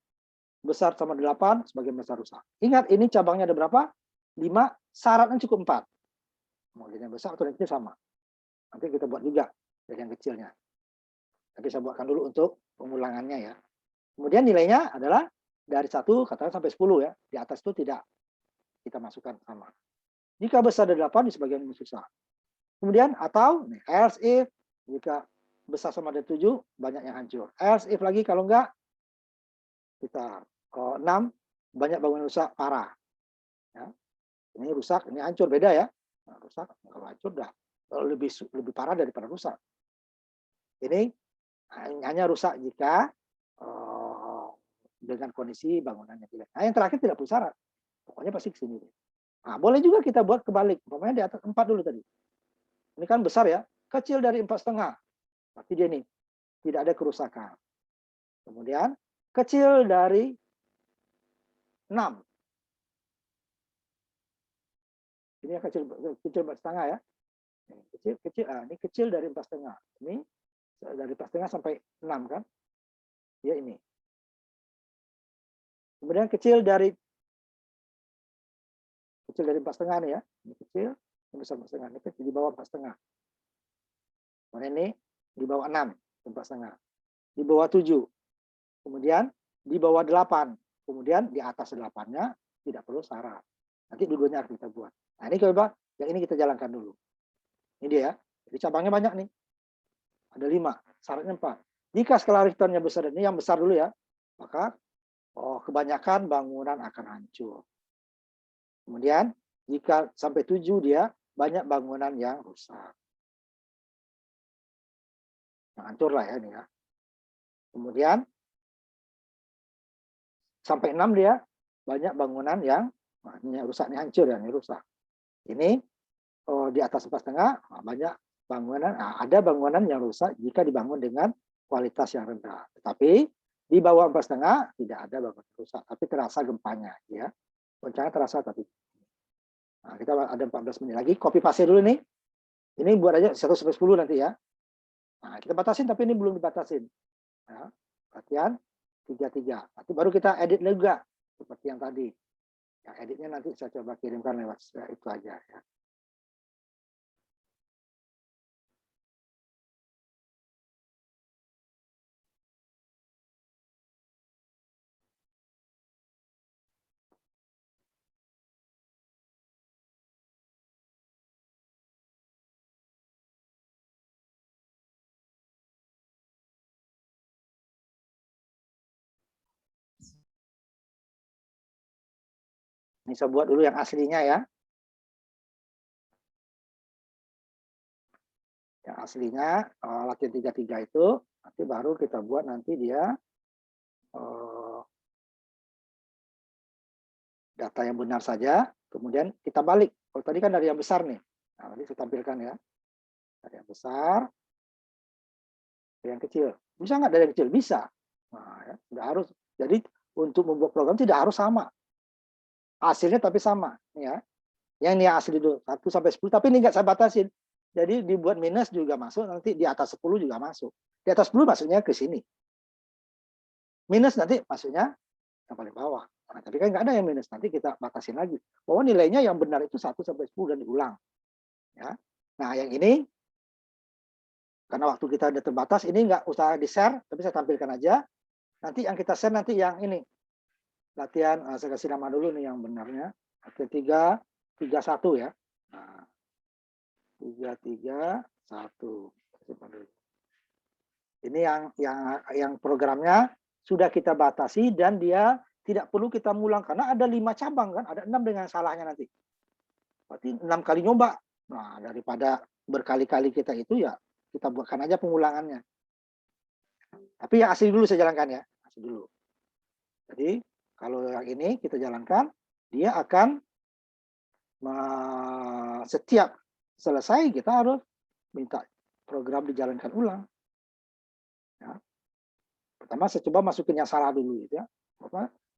besar sama 8, sebagian besar rusak. Ingat, ini cabangnya ada berapa? 5, syaratnya cukup 4. Mau yang besar atau yang kecil sama. Nanti kita buat juga dari yang kecilnya. Tapi saya buatkan dulu untuk pengulangannya ya. Kemudian nilainya adalah dari 1 katakan sampai 10 ya. Di atas itu tidak kita masukkan sama. Jika besar dari 8 di sebagian susah. Kemudian atau else if jika besar sama dari 7 banyak yang hancur. Else if lagi kalau enggak kita 6 banyak bangunan rusak parah. Ya. Ini rusak, ini hancur beda ya. Nah, rusak kalau hancur dah lebih parah daripada rusak. Ini hanya rusak jika dengan kondisi bangunannya jelek. Nah, yang terakhir tidak perlu syarat. Pokoknya pasti ke sini. Nah, boleh juga kita buat kebalik. Umpamanya di atas 4 dulu tadi. Ini kan besar ya. Kecil dari 4,5. Berarti dia nih tidak ada kerusakan. Kemudian kecil dari 6. Ini yang kecil 4,5 ya. Ini kecil dari 4,5. Ini dari 4,5 sampai 6 kan? Ya ini. Kemudian kecil dari 4,5 nih ya. Ini kecil, ini besar 4,5. Ini kecil di bawah 4,5. Kemudian ini di bawah 6, 4,5. Di bawah 7. Kemudian di bawah 8. Kemudian di atas 8-nya tidak perlu syarat. Nanti dua-duanya harus kita buat. Nah, ini coba yang ini kita jalankan dulu. Ini dia ya. Jadi cabangnya banyak nih. Ada 5, syaratnya 4. Jika skala Richternya besar, ini yang besar dulu ya. Maka kebanyakan bangunan akan hancur. Kemudian jika sampai 7 dia banyak bangunan yang rusak. Yang hancur lah ya ini ya. Kemudian sampai 6 dia banyak bangunan yang rusak, ini hancur ya, ini rusak. Ini di atas 4,5 banyak bangunan, ada bangunan yang rusak jika dibangun dengan kualitas yang rendah. Tetapi di bawah 4,5 tidak ada bangunan rusak, tapi terasa gempanya ya. Goncangan terasa tapi. Nah, kita ada 14 menit lagi, copy paste dulu nih. Ini buat aja 1 sampai 10 nanti ya. Nah, kita batasin tapi ini belum dibatasin. Ya, latihan 3-3. Nanti baru kita edit juga seperti yang tadi. Yang editnya nanti saya coba kirimkan lewat itu aja ya. Ini saya buat dulu yang aslinya ya. Yang aslinya latihan 3-3 itu nanti baru kita buat nanti dia data yang benar saja, Kemudian kita balik. Kalau tadi kan dari yang besar nih. Nah, nanti saya tampilkan ya. Dari yang besar ke yang kecil. Bisa nggak dari yang kecil? Bisa. Nah, ya, tidak harus. Jadi untuk membuat program tidak harus sama. Hasilnya tapi sama. Ya. Yang ini asli dulu 1 sampai 10, tapi ini nggak saya batasin. Jadi dibuat minus juga masuk, nanti di atas 10 juga masuk. Di atas 10 masuknya ke sini. Minus nanti masuknya yang paling bawah. Nah, tapi kan nggak ada yang minus, nanti kita batasin lagi. Bahwa nilainya yang benar itu 1 sampai 10 dan diulang. Ya. Nah, yang ini karena waktu kita ada terbatas, ini nggak usah di-share, tapi saya tampilkan aja. Nanti yang kita share nanti yang ini. Latihan, saya kasih nama dulu nih yang benarnya. Latihan 3-1 ya. Nah, 3-3-1. Ini yang programnya sudah kita batasi dan dia tidak perlu kita ngulang karena ada 5 cabang kan, ada 6 dengan salahnya nanti. Berarti 6 kali nyoba. Nah, daripada berkali-kali kita itu ya kita buatkan aja pengulangannya. Tapi yang asli dulu saya jalankan ya, asli dulu. Jadi kalau yang ini kita jalankan, dia akan setiap selesai kita harus minta program dijalankan ulang. Ya. Pertama saya coba masukin yang salah dulu gitu ya.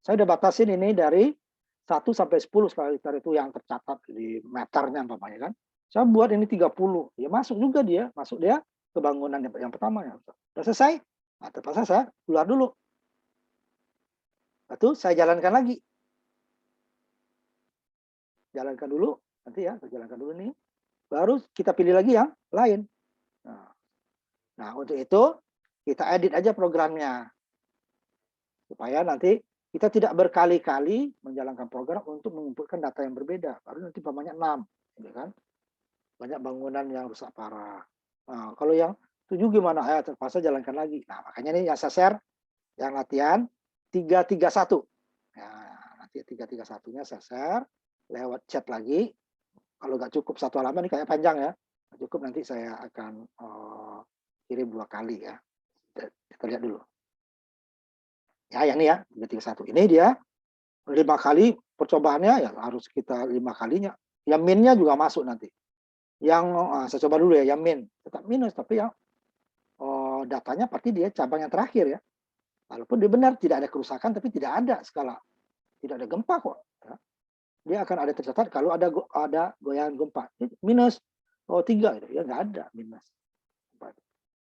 Saya udah batasin ini dari 1 sampai 10 skala Richter itu yang tercatat di meternya umpamanya kan. Saya buat ini 30. Ya masuk juga dia, masuk dia ke bangunan yang pertama ya. Udah selesai. Nah, terpaksa saya keluar dulu. Lalu saya jalankan lagi. Jalankan dulu, nanti ya, saya jalankan dulu nih. Baru kita pilih lagi yang lain. Nah, untuk itu kita edit aja programnya. Supaya nanti kita tidak berkali-kali menjalankan program untuk mengumpulkan data yang berbeda. Baru nanti umpamanya 6. Gitu kan? Banyak bangunan yang rusak parah. Nah, kalau yang 7 gimana? Ya, terpaksa jalankan lagi. Nah, makanya ini yang saya share, yang latihan 3-3-1. Nah, nanti 3-3-1-nya saya share lewat chat lagi. Kalau nggak cukup satu halaman, ini kayaknya panjang ya. Nggak cukup, nanti saya akan kirim 2 kali ya. Kita lihat dulu. Ya, yang ini ya, 3-3-1. Ini dia 5 kali percobaannya, ya harus kita 5 kalinya. Yang minnya juga masuk nanti. Yang saya coba dulu ya, yang min tetap minus, tapi yang datanya pasti dia cabang yang terakhir ya. Walaupun dia benar tidak ada kerusakan, tapi tidak ada skala, tidak ada gempa kok. Ya. Dia akan ada tercatat kalau ada goyangan gempa. Minus 3 gitu ya, nggak ada minus.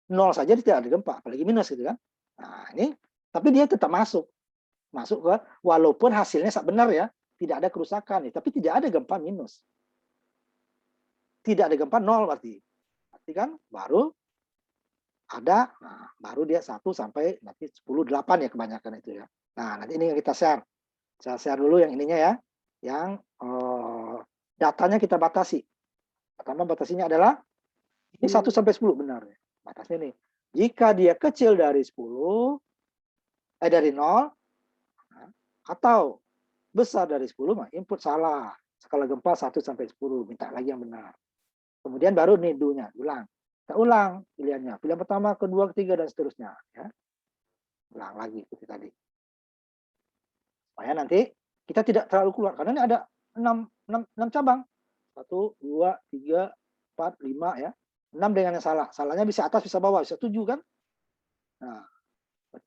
0 saja tidak ada gempa, apalagi minus gitu kan. Nah ini, tapi dia tetap masuk ke walaupun hasilnya benar ya, tidak ada kerusakan, tapi tidak ada gempa minus. Tidak ada gempa 0 berarti kan baru ada, nah, baru dia 1 sampai nanti 10, 8 ya kebanyakan itu ya. Nah nanti ini yang kita share. Saya share dulu yang ininya ya, yang datanya kita batasi. Pertama batasinya adalah ini 1 sampai 10 benar ya. Batasnya nih. Jika dia kecil dari 10, dari 0 atau besar dari 10, mah input salah. Skala gempa 1 sampai 10, minta lagi yang benar. Kemudian baru nih do-nya, ulang. Kita ulang pilihannya. Pilihan pertama, kedua, ketiga, dan seterusnya. Ya. Ulang lagi seperti tadi. Supaya nanti kita tidak terlalu keluar. Karena ini ada 6 cabang. 1, 2, 3, 4, 5 ya. 6 dengan yang salah. Salahnya bisa atas, bisa bawah, bisa 7 kan. Nah,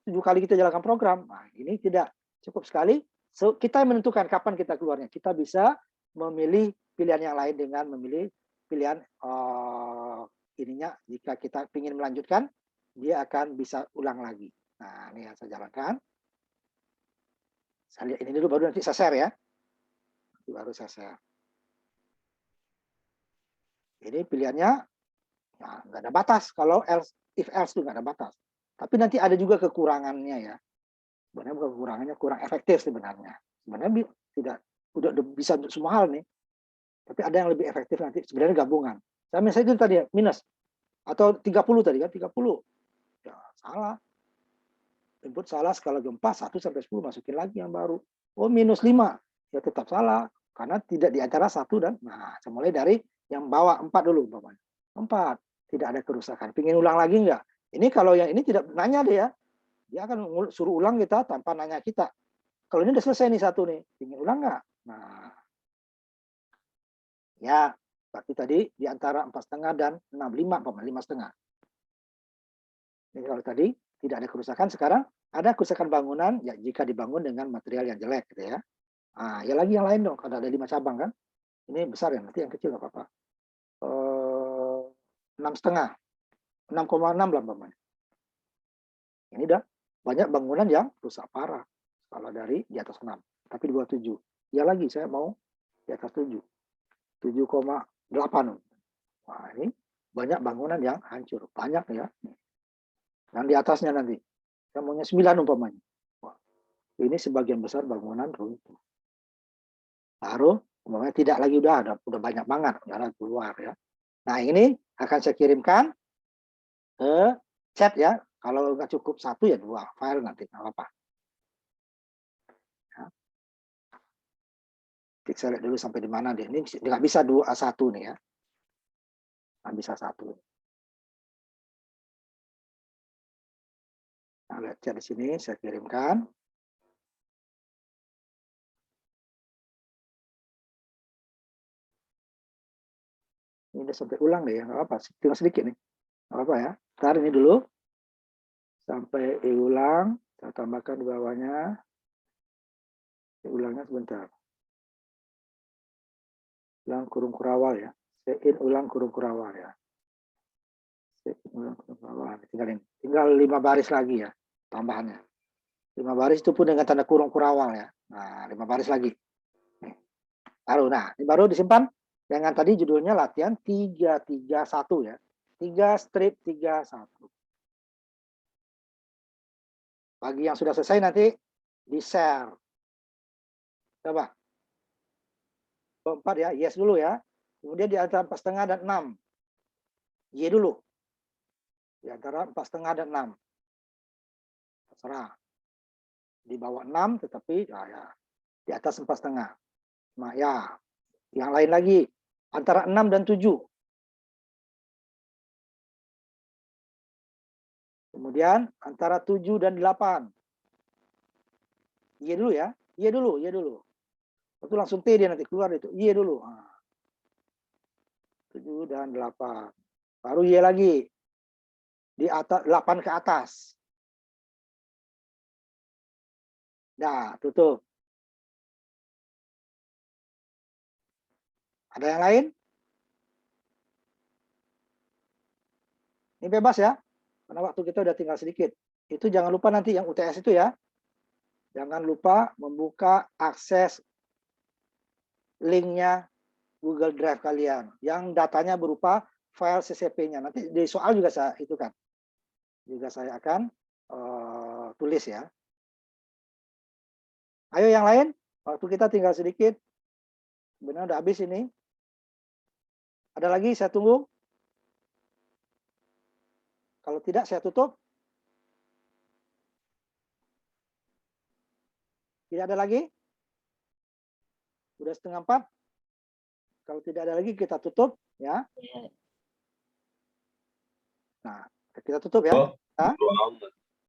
7 kali kita jalankan program. Nah, ini tidak cukup sekali. So, kita menentukan kapan kita keluarnya. Kita bisa memilih pilihan yang lain dengan memilih pilihan ininya. Jika kita ingin melanjutkan, dia akan bisa ulang lagi. Nah, ini yang saya jalankan. Saya lihat ini dulu, baru nanti saya share ya. Nanti baru saya share. Ini pilihannya ya, nggak ada batas. Kalau else, if else itu nggak ada batas. Tapi nanti ada juga kekurangannya ya. Sebenarnya bukan kekurangannya, kurang efektif sebenarnya. Sebenarnya tidak udah bisa untuk semua hal nih. Tapi ada yang lebih efektif nanti. Sebenarnya gabungan. Saya misalnya itu tadi minus atau 30 tadi kan 30. Ya salah. Input salah, skala gempa 1 sampai 10, masukin lagi yang baru. Oh minus 5. Ya tetap salah karena tidak di antara 1 dan nah, saya mulai dari yang bawah 4 dulu umpamanya. 4. Tidak ada kerusakan. Pingin ulang lagi enggak? Ini kalau yang ini tidak nanya dia. Dia akan suruh ulang kita tanpa nanya kita. Kalau ini udah selesai nih 1 nih, ingin ulang nggak? Nah, Ya, berarti tadi di antara 4,5 dan 6, 5,5. Ini kalau tadi tidak ada kerusakan, sekarang ada kerusakan bangunan ya jika dibangun dengan material yang jelek gitu ya. Ah, ya lagi yang lain dong, kalau ada 5 cabang kan. Ini besar ya, nanti yang kecil nggak apa-apa. 6,5, 6,6 lah umpamanya. Ini udah banyak bangunan yang rusak parah kalau dari di atas 6, tapi di bawah 7. Ya lagi saya mau di atas 7. 7,8. Wah, ini banyak bangunan yang hancur, banyak ya. Dan di atasnya nanti, saya maunya 9 umpamanya. Wah, ini sebagian besar bangunan runtuh. Baru umpamanya tidak lagi udah banyak banget, udah keluar ya. Nah ini akan saya kirimkan ke chat ya. Kalau nggak cukup 1 ya 2 file nanti nggak apa-apa. Ya. Saya lihat dulu sampai di mana deh. Ini nggak bisa 1 nih ya. Nggak bisa 1. Nah, lihat chat di sini saya kirimkan. Ini udah sampai ulang deh ya, nggak apa-apa. Tinggal sedikit nih. Nggak apa-apa ya. Ntar ini dulu. Sampai diulang. Saya tambahkan di bawahnya. Diulangnya sebentar. Ulang kurung kurawal ya. Sein ulang kurung kurawal ya. Sein ulang kurung kurawal. Tinggal 5 baris lagi ya. Tambahannya. 5 baris itu pun dengan tanda kurung kurawal ya. Nah, 5 baris lagi. Nih. Nah, ini baru disimpan. Dengan tadi judulnya latihan 331 ya. 3-31. Bagi yang sudah selesai nanti di-share. Coba. 4 ya, yes dulu ya. Kemudian di antara 4,5 dan 6. Y dulu. Di antara 4,5 dan 6. Terserah. Di bawah 6 tetapi ya, di atas 4,5. Nah ya, yang lain lagi antara 6 dan 7. Kemudian antara 7 dan 8. Y dulu ya, Y dulu. Itu langsung T dia nanti keluar itu. Y dulu. Nah. 7 dan 8. Baru Y lagi. Di atas 8 ke atas. Nah, tutup. Ada yang lain? Ini bebas ya. Karena waktu kita udah tinggal sedikit. Itu jangan lupa nanti yang UTS itu ya. Jangan lupa membuka akses linknya Google Drive kalian. Yang datanya berupa file CCP-nya. Nanti di soal juga saya itu kan. Juga saya akan tulis ya. Ayo yang lain. Waktu kita tinggal sedikit. Benar udah habis ini. Ada lagi saya tunggu. Kalau tidak saya tutup. Tidak ada lagi? Sudah 3:30. Kalau tidak ada lagi kita tutup ya. Nah, kita tutup ya. Bro,